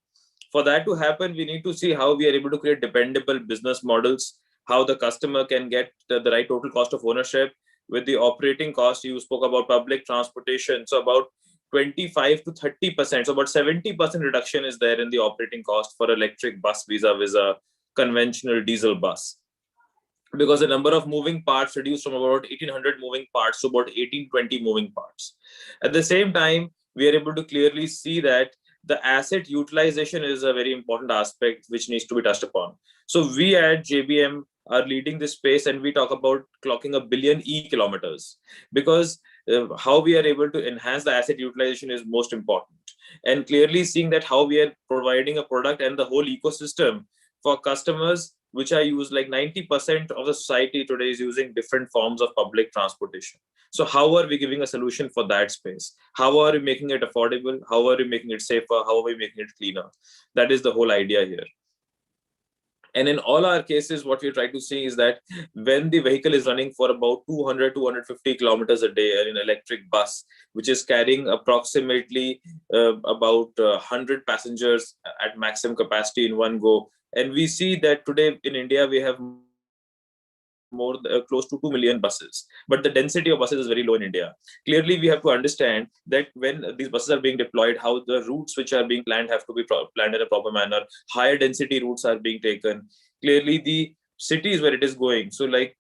For that to happen, we need to see how we are able to create dependable business models, how the customer can get the right total cost of ownership with the operating cost. You spoke about public transportation. So about 25 to 30%, so about 70% reduction is there in the operating cost for electric bus vis-a-vis a conventional diesel bus, because the number of moving parts reduced from about 1800 moving parts to about 1820 moving parts. At the same time, we are able to clearly see that the asset utilization is a very important aspect which needs to be touched upon. So we at JBM are leading this space, and we talk about clocking 1 billion e-kilometers, because how we are able to enhance the asset utilization is most important. And clearly seeing that how we are providing a product and the whole ecosystem for customers, which are used, like 90% of the society today is using different forms of public transportation. So how are we giving a solution for that space? How are we making it affordable? How are we making it safer? How are we making it cleaner? That is the whole idea here. And in all our cases, what we try to see is that when the vehicle is running for about 200, 250 kilometers a day, an electric bus, which is carrying approximately about 100 passengers at maximum capacity in one go, And we see that today in India, we have more close to 2 million buses, but the density of buses is very low in India. Clearly, we have to understand that when these buses are being deployed, how the routes which are being planned have to be planned in a proper manner. Higher density routes are being taken. Clearly, the cities where it is going. So, like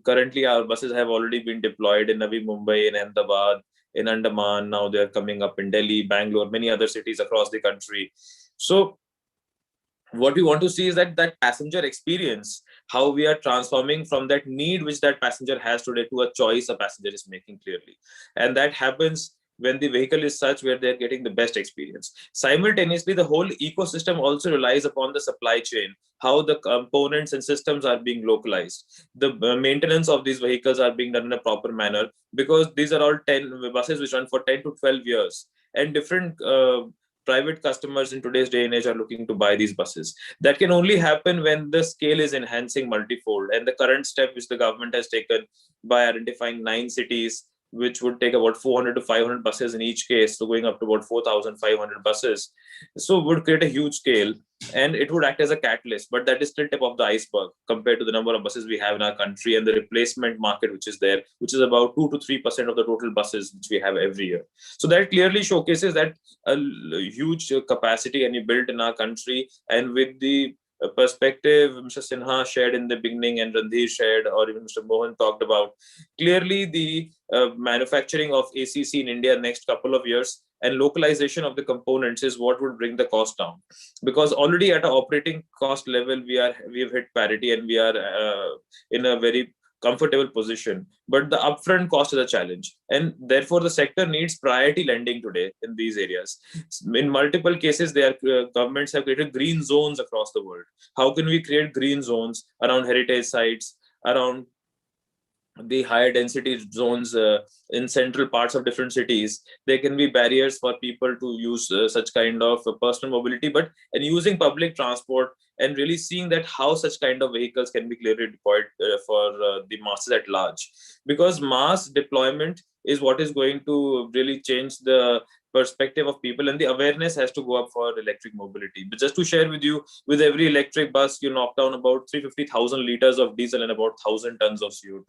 currently, our buses have already been deployed in Navi Mumbai, in Ahmedabad, in Andaman. Now they are coming up in Delhi, Bangalore, many other cities across the country. So what we want to see is that passenger experience, how we are transforming from that need which that passenger has today to a choice a passenger is making clearly. And that happens when the vehicle is such where they're getting the best experience. Simultaneously, the whole ecosystem also relies upon the supply chain, how the components and systems are being localized. The maintenance of these vehicles are being done in a proper manner, because these are all 10 buses which run for 10 to 12 years. And different private customers in today's day and age are looking to buy these buses. That can only happen when the scale is enhancing multifold. And the current step which the government has taken by identifying 9 cities, which would take about 400 to 500 buses in each case, so going up to about 4,500 buses, so would create a huge scale, and it would act as a catalyst. But that is still tip of the iceberg compared to the number of buses we have in our country and the replacement market which is there, which is about 2 to 3% of the total buses which we have every year. So that clearly showcases that a huge capacity can be built in our country. And with the perspective Mr. Sinha shared in the beginning, and Randhir shared, or even Mr. Mohan talked about, clearly the manufacturing of ACC in India next couple of years and localization of the components is what would bring the cost down. Because already at an operating cost level, we have hit parity, and we are in a very comfortable position, but the upfront cost is a challenge, and therefore the sector needs priority lending today in these areas. In multiple cases, governments have created green zones across the world. How can we create green zones around heritage sites, around the higher density zones in central parts of different cities? There can be barriers for people to use such kind of personal mobility, but and using public transport, and really seeing that how such kind of vehicles can be clearly deployed for the masses at large. Because mass deployment is what is going to really change the perspective of people, and the awareness has to go up for electric mobility. But just to share with you, with every electric bus, you knock down about 350,000 liters of diesel and about 1,000 tons of CO2.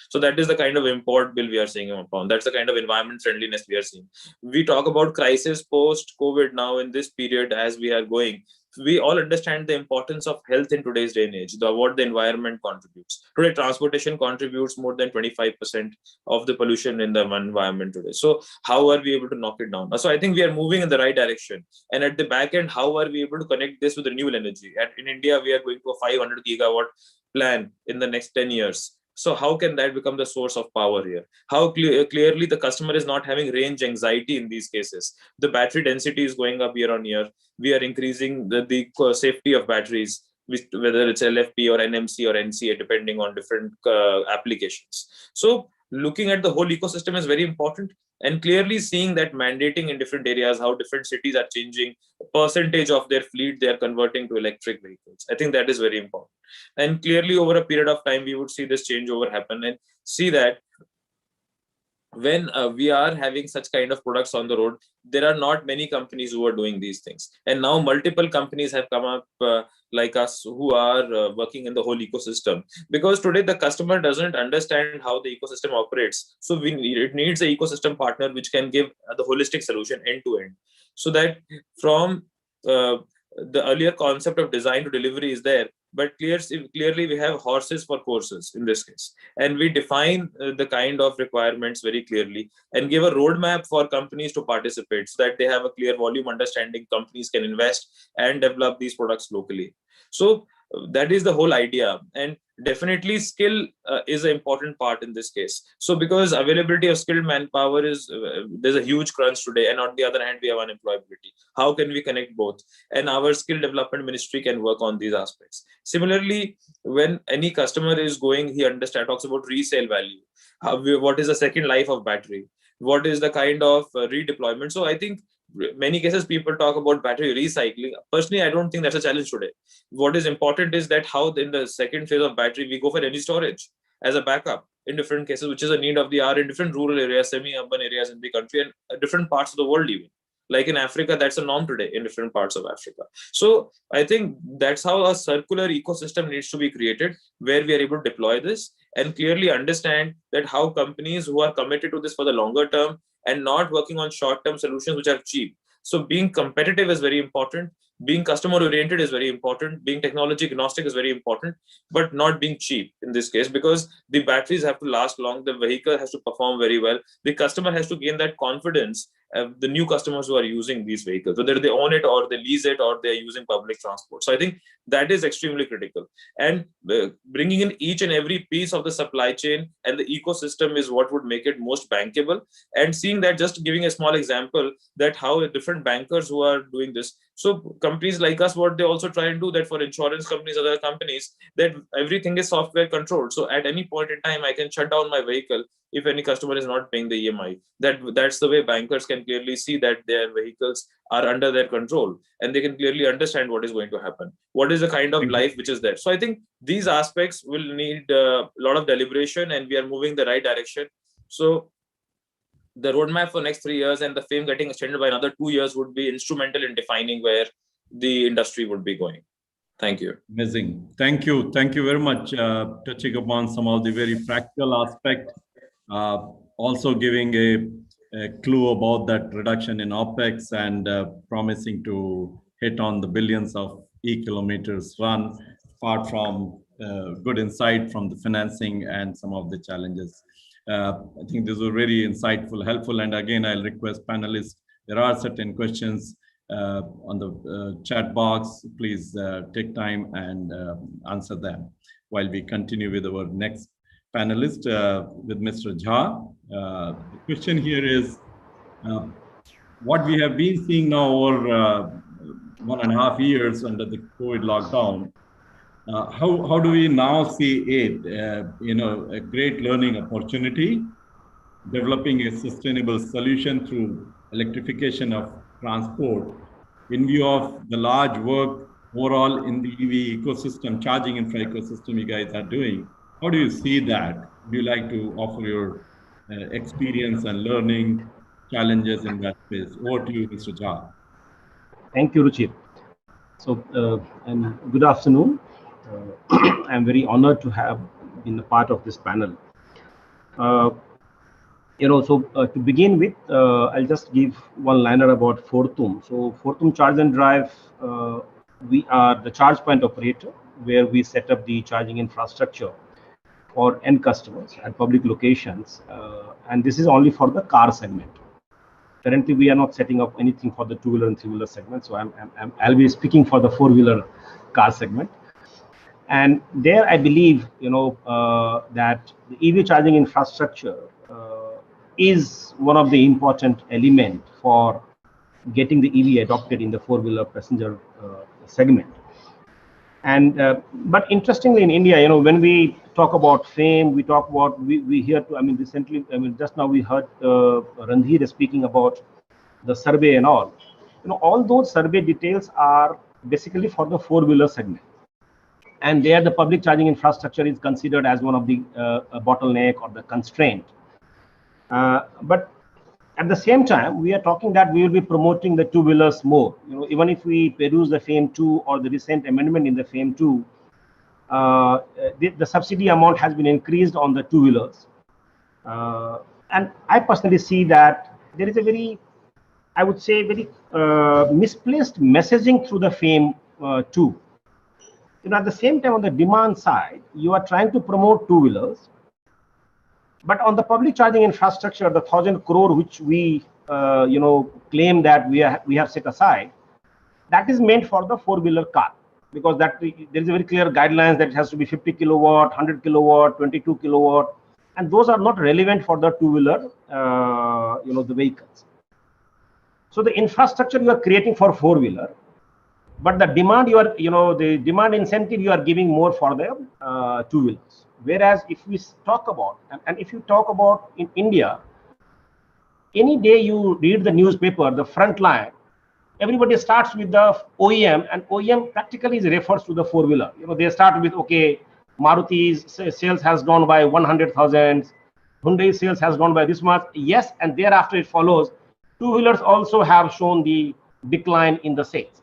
So that is the kind of import bill we are seeing upon. That's the kind of environment friendliness we are seeing. We talk about crisis post-COVID now in this period as we are going. We all understand the importance of health in today's day and age, what the environment contributes. Today, transportation contributes more than 25% of the pollution in the environment today. So how are we able to knock it down? So I think we are moving in the right direction. And at the back end, how are we able to connect this with renewable energy? And in India, we are going to a 500 gigawatt plan in the next 10 years. So how can that become the source of power here? How clearly the customer is not having range anxiety in these cases. The battery density is going up year on year. We are increasing the safety of batteries, whether it's LFP or NMC or NCA, depending on different applications. So looking at the whole ecosystem is very important, and clearly seeing that mandating in different areas, how different cities are changing a percentage of their fleet they are converting to electric vehicles. I think that is very important. And clearly over a period of time, we would see this changeover happen, and see that when we are having such kind of products on the road, there are not many companies who are doing these things. And now multiple companies have come up like us, who are working in the whole ecosystem. Because today the customer doesn't understand how the ecosystem operates. So it needs an ecosystem partner which can give the holistic solution end to end. So that from the earlier concept of design to delivery is there, but clearly we have horses for courses in this case, and we define the kind of requirements very clearly, and give a roadmap for companies to participate, so that they have a clear volume understanding. Companies can invest and develop these products locally. So that is the whole idea. And definitely skill is an important part in this case. So because availability of skilled manpower is there's a huge crunch today, and on the other hand we have unemployability. How can we connect both? And our skill development ministry can work on these aspects. Similarly, when any customer is going, he talks about resale value. What is the second life of battery? What is the kind of redeployment? So I think many cases people talk about battery recycling. Personally, I don't think that's a challenge today. What is important is that how in the second phase of battery, we go for energy storage as a backup in different cases, which is a need of the hour in different rural areas, semi-urban areas in the country, and different parts of the world even. Like in Africa, that's a norm today in different parts of Africa. So I think that's how a circular ecosystem needs to be created, where we are able to deploy this and clearly understand that how companies who are committed to this for the longer term and not working on short-term solutions which are cheap. So being competitive is very important. Being customer oriented is very important. Being technology agnostic is very important, but not being cheap in this case, because the batteries have to last long. The vehicle has to perform very well. The customer has to gain that confidence. The new customers who are using these vehicles, whether they own it or they lease it or they're using public transport. So I think that is extremely critical. And bringing in each and every piece of the supply chain and the ecosystem is what would make it most bankable. And seeing that, just giving a small example, that how different bankers who are doing this. So companies like us, what they also try and do that for insurance companies, other companies, that everything is software controlled. So at any point in time, I can shut down my vehicle if any customer is not paying the EMI. That's the way bankers can clearly see that their vehicles are under their control, and they can clearly understand what is going to happen. What is the kind of life which is there? So I think these aspects will need a lot of deliberation, and we are moving the right direction. So the roadmap for next 3 years and the FAME getting extended by another 2 years would be instrumental in defining where the industry would be going. Thank you. Amazing. Thank you. Thank you very much. Touching upon some of the very practical aspect, also giving a clue about that reduction in OPEX and promising to hit on the billions of e-kilometers run, apart from good insight from the financing and some of the challenges. I think this was very insightful, helpful. And again, I'll request panelists, there are certain questions on the chat box. Please take time and answer them while we continue with our next panelist, with Mr. Jha. The question here is, what we have been seeing now over 1.5 years under the COVID lockdown, how do we now see it, a great learning opportunity, developing a sustainable solution through electrification of transport in view of the large work overall in the EV ecosystem, charging infra ecosystem you guys are doing? How do you see that? Would you like to offer your experience and learning challenges in that space? Over to you, Mr. Jha. Thank you, Ruchir. So, and good afternoon. I'm very honored to have been a part of this panel. To begin with, I'll just give one liner about Fortum. So Fortum Charge and Drive, we are the charge point operator, where we set up the charging infrastructure for end customers at public locations. And this is only for the car segment. Currently, we are not setting up anything for the two-wheeler and three-wheeler segment. So I'll be speaking for the four-wheeler car segment. And there, I believe, that the EV charging infrastructure is one of the important element for getting the EV adopted in the four-wheeler passenger segment. And but interestingly, in India, when we talk about FAME, we talk about we hear. Recently, just now we heard Randhir speaking about the survey and all. All those survey details are basically for the four-wheeler segment. And there, the public charging infrastructure is considered as one of the bottleneck or the constraint. But at the same time, we are talking that we will be promoting the two-wheelers more. Even if we peruse the FAME 2 or the recent amendment in the FAME 2, the subsidy amount has been increased on the two-wheelers. And I personally see that there is a very, I would say, very misplaced messaging through the FAME 2. At the same time, on the demand side, you are trying to promote two-wheelers, but on the public charging infrastructure, the 1,000 crore which we, claim that we have set aside, that is meant for the four-wheeler car, because that there is a very clear guidelines that it has to be 50 kilowatt, 100 kilowatt, 22 kilowatt, and those are not relevant for the two-wheeler, the vehicles. So the infrastructure you are creating for four-wheeler, but the demand the demand incentive you are giving more for the two-wheelers. Whereas if we talk about, and if you talk about in India, any day you read the newspaper, the front line, everybody starts with the OEM, and OEM practically refers to the four-wheeler. They start with, okay, Maruti's sales has gone by 100,000, Hyundai sales has gone by this much. Yes, and thereafter it follows two-wheelers also have shown the decline in the sales.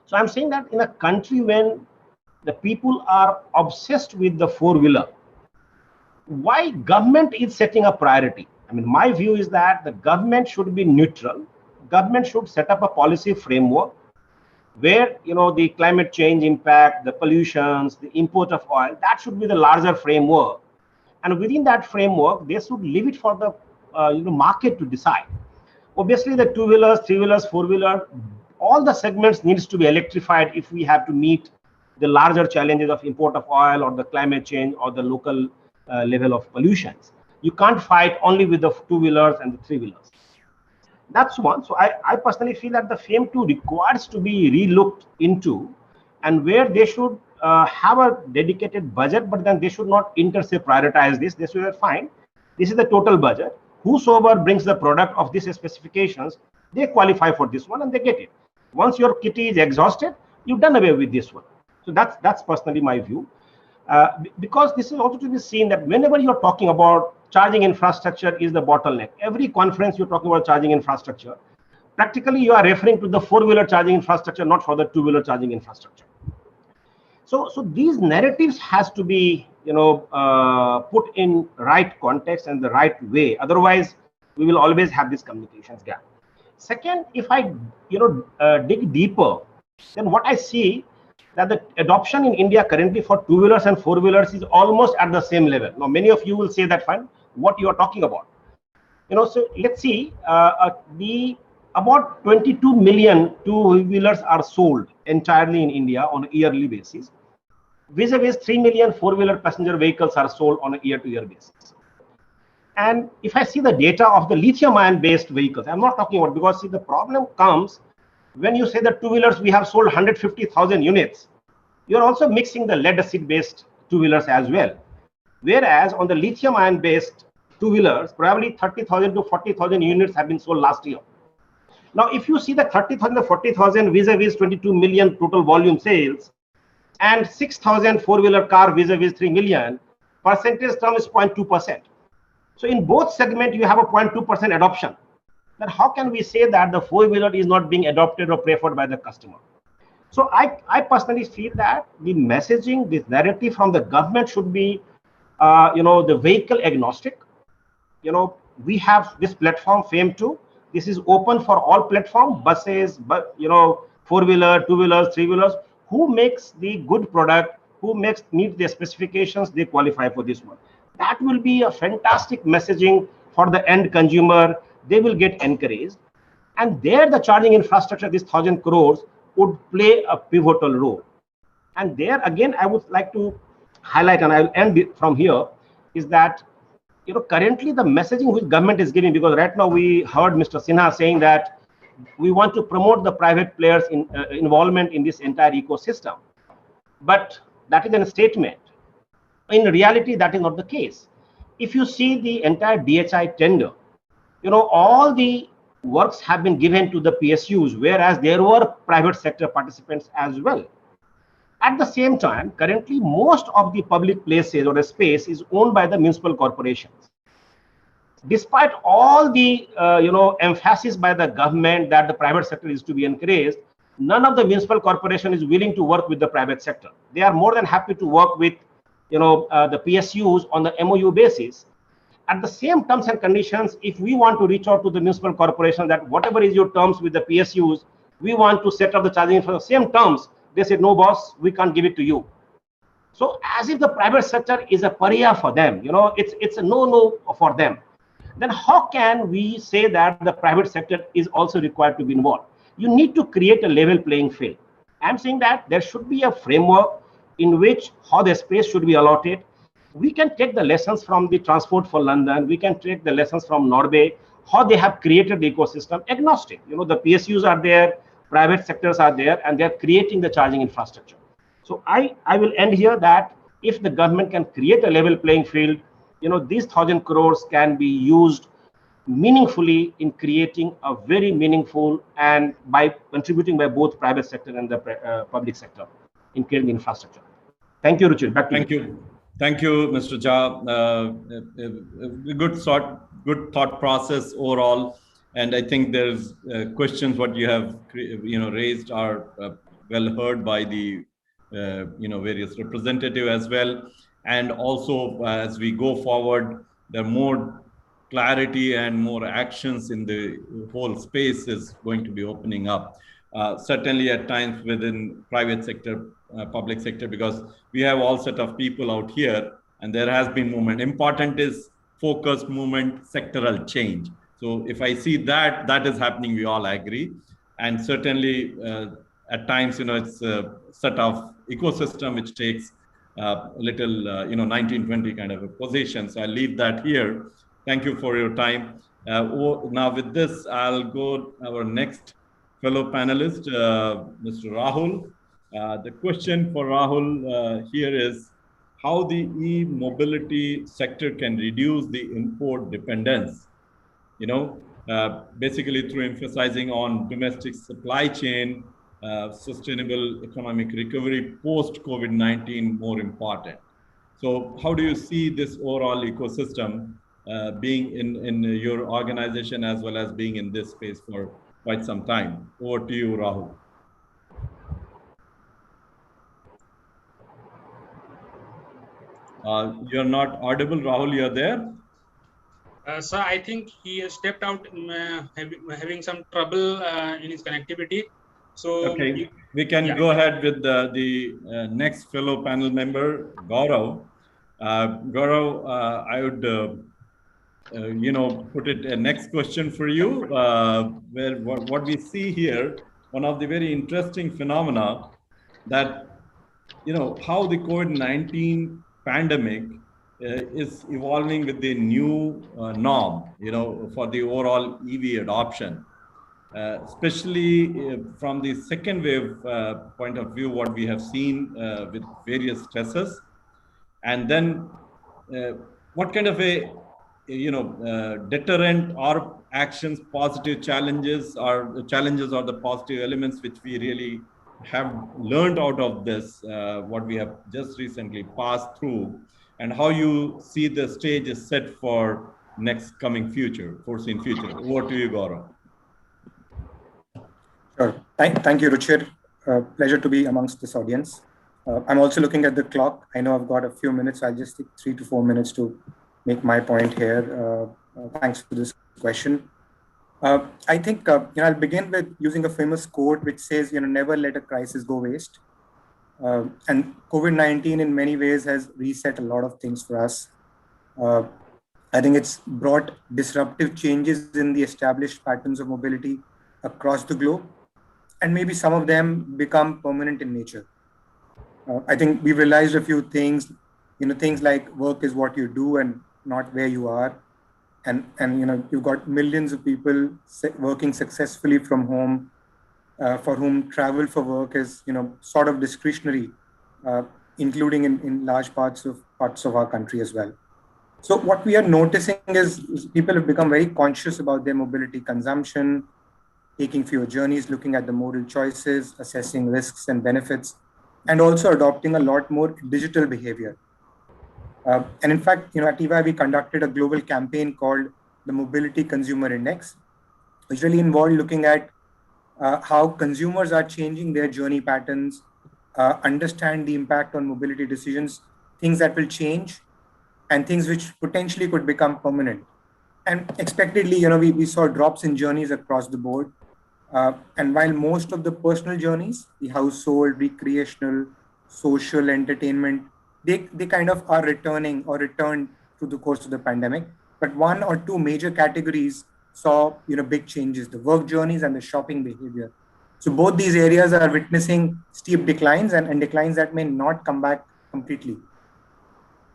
So I'm saying that in a country when the people are obsessed with the four-wheeler, why government is setting a priority? I mean, my view is that the government should be neutral. Government should set up a policy framework where, you know, the climate change impact, the pollutions, the import of oil, that should be the larger framework. And within that framework, they should leave it for the market to decide. Obviously, the two-wheelers, three-wheelers, four-wheeler, all the segments needs to be electrified if we have to meet the larger challenges of import of oil or the climate change or the local level of pollutions. You can't fight only with the two-wheelers and the three-wheelers. That's one. So I personally feel that the FAME 2 requires to be relooked into, and where they should have a dedicated budget, but then they should not inter se prioritize this. They should fine. This is the total budget. Whosoever brings the product of these specifications, they qualify for this one and they get it. Once your kitty is exhausted, you've done away with this one. So that's personally my view. Because this is also to be seen that whenever you're talking about charging infrastructure is the bottleneck. Every conference you're talking about charging infrastructure, practically you are referring to the four-wheeler charging infrastructure, not for the two-wheeler charging infrastructure. So these narratives has to be, put in right context and the right way. Otherwise, we will always have this communications gap. Second, if I, dig deeper, then what I see that the adoption in India currently for two-wheelers and four-wheelers is almost at the same level. Now, many of you will say that, fine, what you are talking about. So let's see, about 22 million two-wheelers are sold entirely in India on a yearly basis. Vis-a-vis 3 million four-wheeler passenger vehicles are sold on a year-to-year basis. And if I see the data of the lithium-ion based vehicles, I'm not talking about, because see, the problem comes when you say that two-wheelers, we have sold 150,000 units. You're also mixing the lead-acid based two-wheelers as well. Whereas on the lithium-ion based two-wheelers, probably 30,000 to 40,000 units have been sold last year. Now, if you see the 30,000 to 40,000 vis-a-vis 22 million total volume sales, and 6,000 four-wheeler car vis-a-vis 3 million, percentage term is 0.2%. So in both segments, you have a 0.2% adoption. Then how can we say that the four-wheeler is not being adopted or preferred by the customer? So I personally feel that the messaging, this narrative from the government should be, the vehicle agnostic. We have this platform FAME 2. This is open for all platform, buses, but four-wheeler, two-wheelers, three-wheelers. Who makes the good product, who meet the specifications, they qualify for this one. That will be a fantastic messaging for the end consumer. They will get encouraged. And there the charging infrastructure, this 1,000 crores, would play a pivotal role. And there again, I would like to highlight, and I'll end it from here, is that currently the messaging which government is giving, because right now we heard Mr. Sinha saying that we want to promote the private players' involvement in this entire ecosystem. But that is a statement. In reality, that is not the case. If you see the entire DHI tender, all the works have been given to the PSUs, whereas there were private sector participants as well. At the same time, currently, most of the public places or the space is owned by the municipal corporations. Despite all the emphasis by the government that the private sector is to be encouraged, none of the municipal corporation is willing to work with the private sector. They are more than happy to work with the PSUs on the MOU basis. At the same terms and conditions, if we want to reach out to the municipal corporation that whatever is your terms with the PSUs, we want to set up the charging for the same terms, they said, no boss, we can't give it to you. So as if the private sector is a pariah for them, it's a no for them. Then how can we say that the private sector is also required to be involved? You need to create a level playing field. I'm saying that there should be a framework in which how the space should be allotted. We can take the lessons from the Transport for London. We can take the lessons from Norway, how they have created the ecosystem agnostic. The PSUs are there, private sectors are there, and they're creating the charging infrastructure. So I will end here that if the government can create a level playing field, these 1,000 crores can be used meaningfully in creating a very meaningful and by contributing by both private sector and the public sector in creating infrastructure. Thank you, Ruchir. Back to you. Thank you, Mr. Jha. Good thought process overall. And I think there's questions what you have raised are well heard by the various representative as well. And also as we go forward, there are more clarity and more actions in the whole space is going to be opening up. Certainly at times within private sector, public sector, because we have all set of people out here and there has been movement. Important is focused movement, sectoral change. So if I see that, that is happening, we all agree. And certainly at times, it's a set of ecosystem which takes a little, 1920 kind of a position. So I'll leave that here. Thank you for your time. Now with this, I'll go our next fellow panelist, Mr. Rahul. The question for Rahul here is how the e-mobility sector can reduce the import dependence, basically through emphasizing on domestic supply chain, sustainable economic recovery post-COVID-19 more important. So how do you see this overall ecosystem being in your organization as well as being in this space for quite some time? Over to you, Rahul. You're not audible, Rahul, you're there? Sir, I think he has stepped out, having some trouble in his connectivity. So okay, we can go ahead with the next fellow panel member, Gaurav. Gaurav, I would, put it a next question for you, where what we see here, one of the very interesting phenomena that, how the COVID-19 pandemic is evolving with the new norm, for the overall EV adoption. Especially from the second wave point of view, what we have seen with various stresses, and then what kind of a deterrent or actions, positive challenges, or the positive elements which we really have learned out of this, what we have just recently passed through, and how you see the stage is set for next coming future, foreseen future. Over to you, Gaurav. Sure. Thank you, Ruchir. Pleasure to be amongst this audience. I'm also looking at the clock. I know I've got a few minutes. So I'll just take 3 to 4 minutes to make my point here. Thanks for this question. I think I'll begin with using a famous quote which says, never let a crisis go waste. And COVID-19 in many ways has reset a lot of things for us. I think it's brought disruptive changes in the established patterns of mobility across the globe, and maybe some of them become permanent in nature. I think we've realized a few things, things like work is what you do and not where you are. And you've got millions of people working successfully from home, for whom travel for work is, sort of discretionary, including in large parts of our country as well. So what we are noticing is people have become very conscious about their mobility consumption, taking fewer journeys, looking at the modal choices, assessing risks and benefits, and also adopting a lot more digital behavior. And in fact, at EY, we conducted a global campaign called the Mobility Consumer Index, which really involved looking at how consumers are changing their journey patterns, understand the impact on mobility decisions, things that will change, and things which potentially could become permanent. And expectedly, we saw drops in journeys across the board. And while most of the personal journeys, the household, recreational, social, entertainment, they kind of are returning or returned through the course of the pandemic. But 1 or 2 major categories saw, big changes, the work journeys and the shopping behavior. So both these areas are witnessing steep declines and declines that may not come back completely.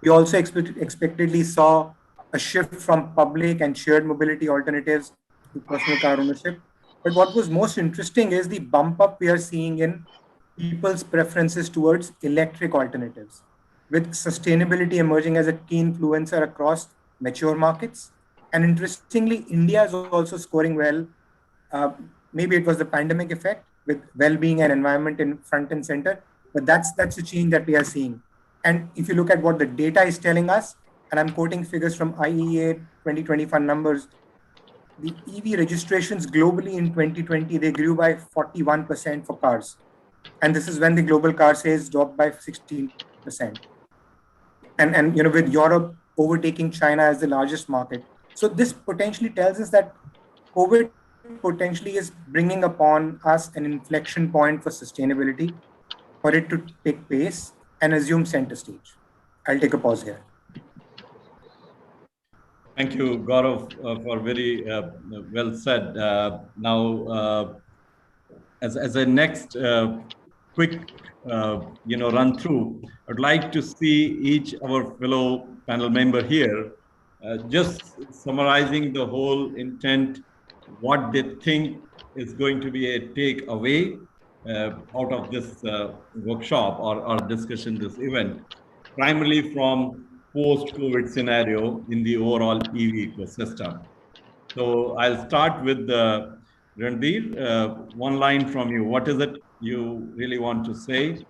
We also expectedly saw a shift from public and shared mobility alternatives to personal car ownership. But what was most interesting is the bump up we are seeing in people's preferences towards electric alternatives, with sustainability emerging as a key influencer across mature markets. And interestingly, India is also scoring well. Maybe it was the pandemic effect with well-being and environment in front and center, but that's a change that we are seeing. And if you look at what the data is telling us, and I'm quoting figures from IEA 2021 numbers, the EV registrations globally in 2020, they grew by 41% for cars. And this is when the global car sales dropped by 16%. And with Europe overtaking China as the largest market. So this potentially tells us that COVID potentially is bringing upon us an inflection point for sustainability, for it to take place and assume center stage. I'll take a pause here. Thank you, Gaurav, for very well said. Now, as a next quick run through, I'd like to see each our fellow panel member here just summarizing the whole intent, what they think is going to be a takeaway out of this workshop or discussion, this event, primarily from post-COVID scenario in the overall EV ecosystem. So I'll start with Ranveer. One line from you. What is it you really want to say?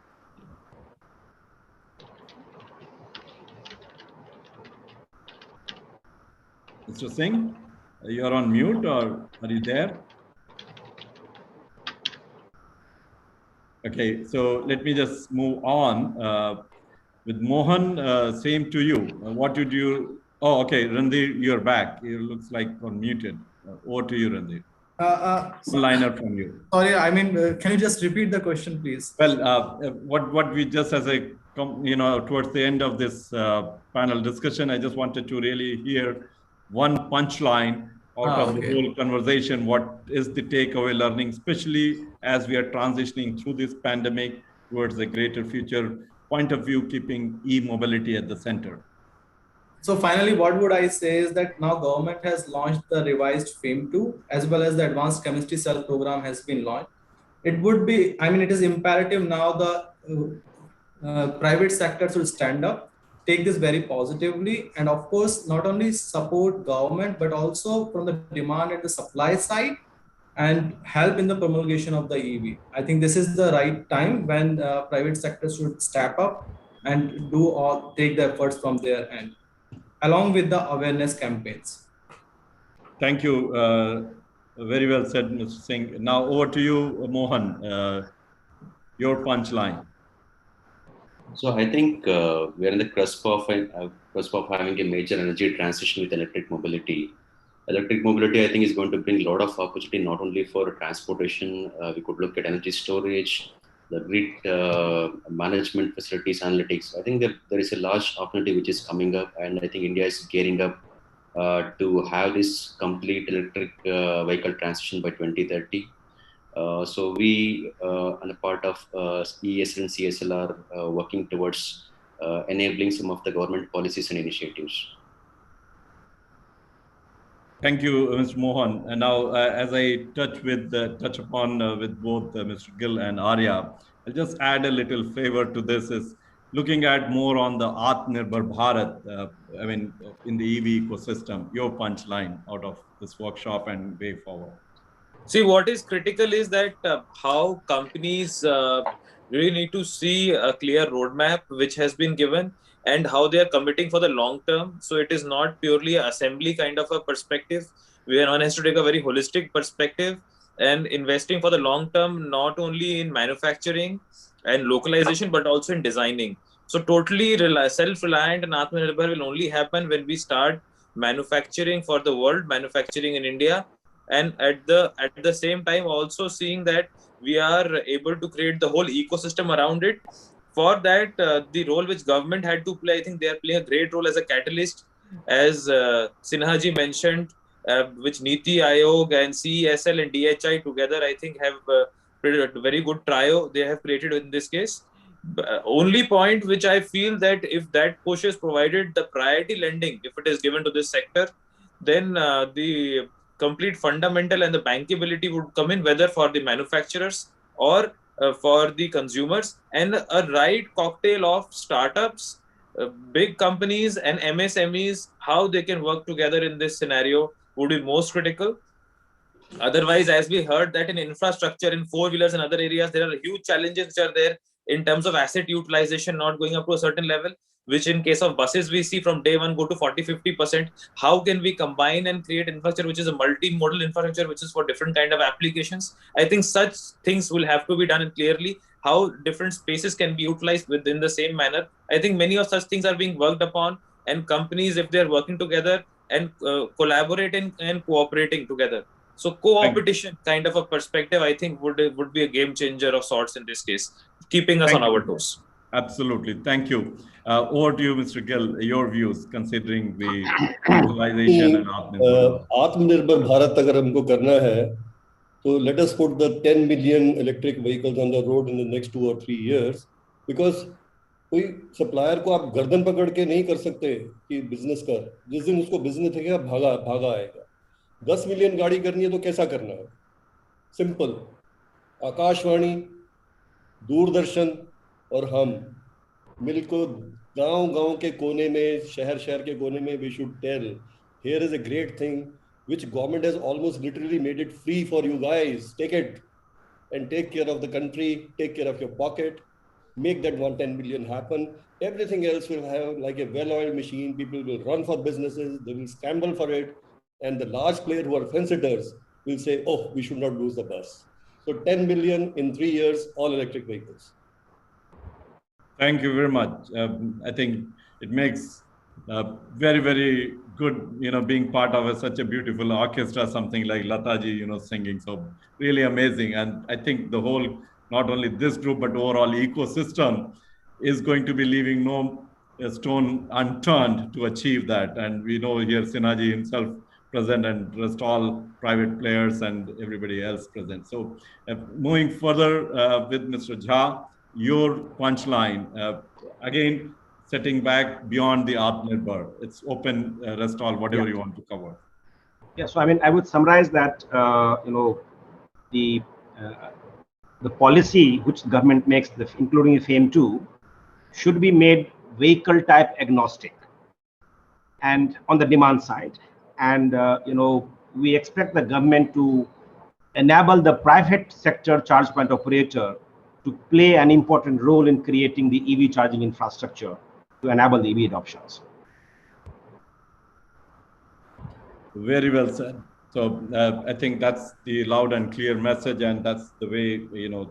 Mr. Singh, you're on mute, or are you there? Okay, so let me just move on. With Mohan, same to you. What did you? Oh, okay, Ranveer, you're back. It looks like unmuted. Over to you, Ranveer. One liner from you. Sorry, I mean, can you just repeat the question, please? Well, what we just as a towards the end of this panel discussion, I just wanted to really hear one punchline out of the whole conversation. What is the takeaway learning, especially as we are transitioning through this pandemic towards a greater future point of view, keeping e-mobility at the center? So finally, what would I say is that now government has launched the revised FAME 2 as well as the advanced chemistry cell program has been launched. It would be, I mean, it is imperative now the private sector should stand up, take this very positively, and of course, not only support government, but also from the demand and the supply side, and help in the promulgation of the EV. I think this is the right time when private sector should step up and take the efforts from their end, along with the awareness campaigns. Thank you. Very well said, Mr. Singh. Now over to you, Mohan, your punchline. So I think we are in the cusp of having a major energy transition with electric mobility. Electric mobility, I think, is going to bring a lot of opportunity, not only for transportation. We could look at energy storage, the grid management facilities, analytics. I think there is a large opportunity which is coming up, and I think India is gearing up to have this complete electric vehicle transition by 2030. So we, on a part of ESL and CSL, are working towards enabling some of the government policies and initiatives. Thank you, Mr. Mohan. And now, as I touch upon with both Mr. Gill and Arya, I'll just add a little flavor to this. Is looking at more on the Atmanirbhar Bharat. I mean, in the EV ecosystem. Your punchline out of this workshop and way forward. See, what is critical is that how companies really need to see a clear roadmap which has been given, and how they are committing for the long term. So it is not purely an assembly kind of a perspective, where one has to take a very holistic perspective and investing for the long term, not only in manufacturing and localization, but also in designing. So totally self-reliant and Atmanirbhar will only happen when we start manufacturing for the world, manufacturing in India, and at the same time also seeing that we are able to create the whole ecosystem around it. For that, the role which government had to play, I think they are playing a great role as a catalyst, as Sinha ji mentioned, which Niti Aayog and CESL and DHI together, I think, have created a very good trio they have created in this case. Only point which I feel that if that push is provided, the priority lending, if it is given to this sector, then the complete fundamental and the bankability would come in, whether for the manufacturers or for the consumers, and a right cocktail of startups, big companies and MSMEs, how they can work together in this scenario would be most critical. Otherwise, as we heard that in infrastructure, in four-wheelers and other areas, there are huge challenges which are there in terms of asset utilization not going up to a certain level, which in case of buses, we see from day one go to 40-50%. How can we combine and create infrastructure, which is a multimodal infrastructure, which is for different kind of applications? I think such things will have to be done, and clearly how different spaces can be utilized within the same manner. I think many of such things are being worked upon, and companies, if they're working together and collaborating and cooperating together. So co-opetition kind of a perspective, I think would be a game changer of sorts in this case, keeping us on our toes. Absolutely. Thank you. Over to you, Mr. Gill, your views considering the digitalization and Atmanirbhar Bharat agar humko karna hai, so let us put the 10 million electric vehicles on the road in the next 2 or 3 years, because कोई supplier को आप गर्दन पकड़ के नहीं कर सकते कि बिजनेस कर, जिस दिन उसको बिजनेस है भागा आएगा। 10 मिलियन गाड़ी करनी है तो कैसा करना है? सिंपल, आकाशवाणी, दूरदर्शन और हम मिलकर गांव के कोने में, शहर के कोने में, we should tell, here is a great thing which government has almost literally made it free for you guys. Take it and take care of the country, take care of your pocket, make that 110 million happen. Everything else will have like a well-oiled machine. People will run for businesses, they will scramble for it, and the large player who are fence-sitters will say, oh, we should not lose the bus. So 10 million in 3 years, all electric vehicles. Thank you very much. I think it makes very, very good, being part of such a beautiful orchestra, something like Lataji, singing. So really amazing. And I think the whole, not only this group, but overall ecosystem is going to be leaving no stone unturned to achieve that. And we know here Sinaji himself present, and rest all private players and everybody else present. So moving further with Mr. Jha, your punchline, again, setting back beyond the Atmanirbhar. It's open, rest all, whatever you want to cover. Yeah, so I mean, I would summarize that, the policy which the government makes, including FAME 2, should be made vehicle type agnostic and on the demand side. And, we expect the government to enable the private sector charge point operator to play an important role in creating the EV charging infrastructure to enable the EV adoptions. Very well said. So I think that's the loud and clear message, and that's the way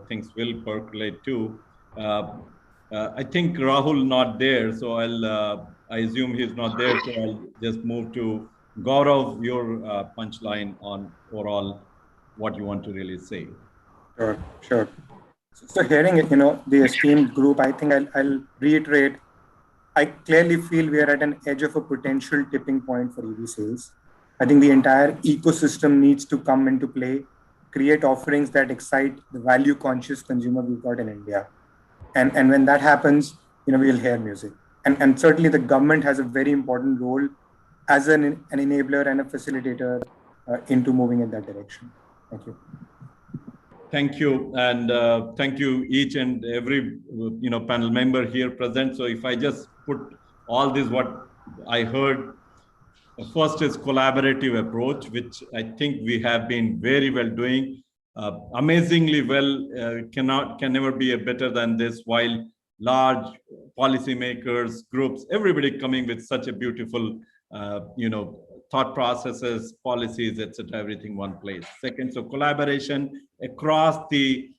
things will percolate too. I think Rahul not there, so I assume he's not there. So I'll just move to Gaurav, your punchline on overall what you want to really say. Sure. So hearing it, the esteemed group, I think I'll reiterate, I clearly feel we are at an edge of a potential tipping point for EV sales. I think the entire ecosystem needs to come into play, create offerings that excite the value conscious consumer we've got in India. And when that happens, we'll hear music. And certainly the government has a very important role as an enabler and a facilitator into moving in that direction. Thank you. Thank you, and thank you each and every panel member here present. So if I just put all this, what I heard, first is collaborative approach, which I think we have been very well doing, amazingly well. Can never be better than this. While large policymakers, groups, everybody coming with such a beautiful, thought processes, policies, etc., everything one place. Second, so collaboration across the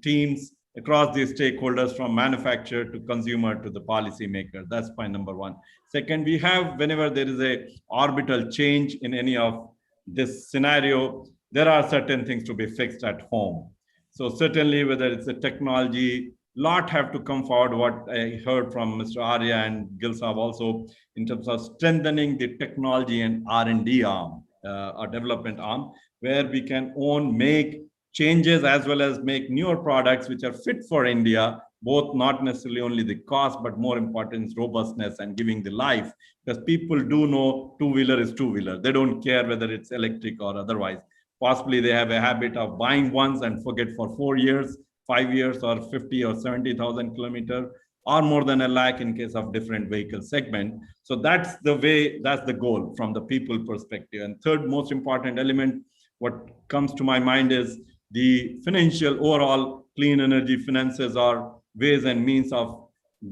teams, across the stakeholders, from manufacturer to consumer to the policymaker. That's point number one. Second, we have, whenever there is a orbital change in any of this scenario, there are certain things to be fixed at home. So certainly, whether it's a technology, lot have to come forward. What I heard from Mr. Arya and Gil Saab also, in terms of strengthening the technology and R&D arm, or development arm, where we can make changes as well as make newer products which are fit for India, both not necessarily only the cost, but more important is robustness and giving the life. Because people do know two-wheeler is two-wheeler. They don't care whether it's electric or otherwise. Possibly they have a habit of buying once and forget for 4 years, 5 years, or 50 or 70,000 kilometers, or more than a lakh in case of different vehicle segment. So that's the way, that's the goal from the people perspective. And third most important element, what comes to my mind is the financial overall clean energy finances are ways and means of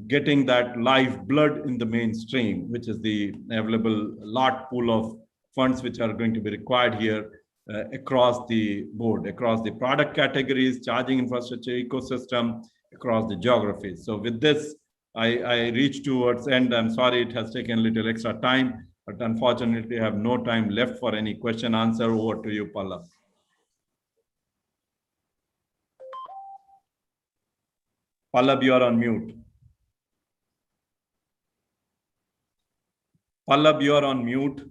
getting that live blood in the mainstream, which is the available large pool of funds which are going to be required here across the board, across the product categories, charging infrastructure ecosystem, across the geographies. So with this, I reach towards end. I'm sorry it has taken a little extra time, but unfortunately I have no time left for any question answer. Over to you, Pallav. Pallav, you are on mute. Pallav, you are on mute.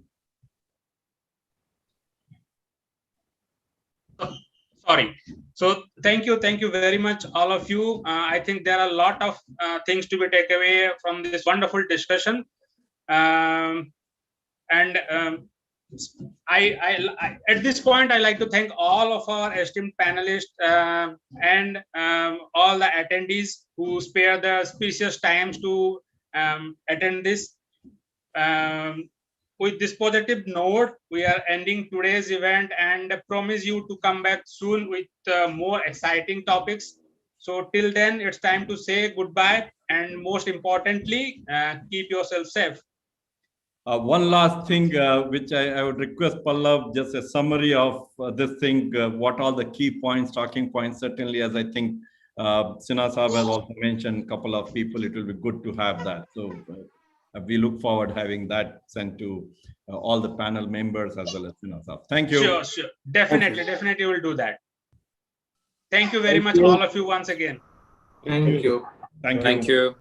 Sorry. So thank you very much, all of you. I think there are a lot of things to be taken away from this wonderful discussion. I at this point, I like to thank all of our esteemed panelists and all the attendees who spare their precious times to attend this. With this positive note, we are ending today's event and promise you to come back soon with more exciting topics. So till then, it's time to say goodbye, and most importantly, keep yourself safe. One last thing, which I would request Pallav, just a summary of this thing, what all the key points, talking points, certainly, as I think Sinha Saab has also mentioned, a couple of people, it will be good to have that. So we look forward having that sent to all the panel members as well as Sinha Saab. Thank you. Sure. Definitely we'll do that. Thank you very much, all of you, once again. Thank you. Thank you. Thank you.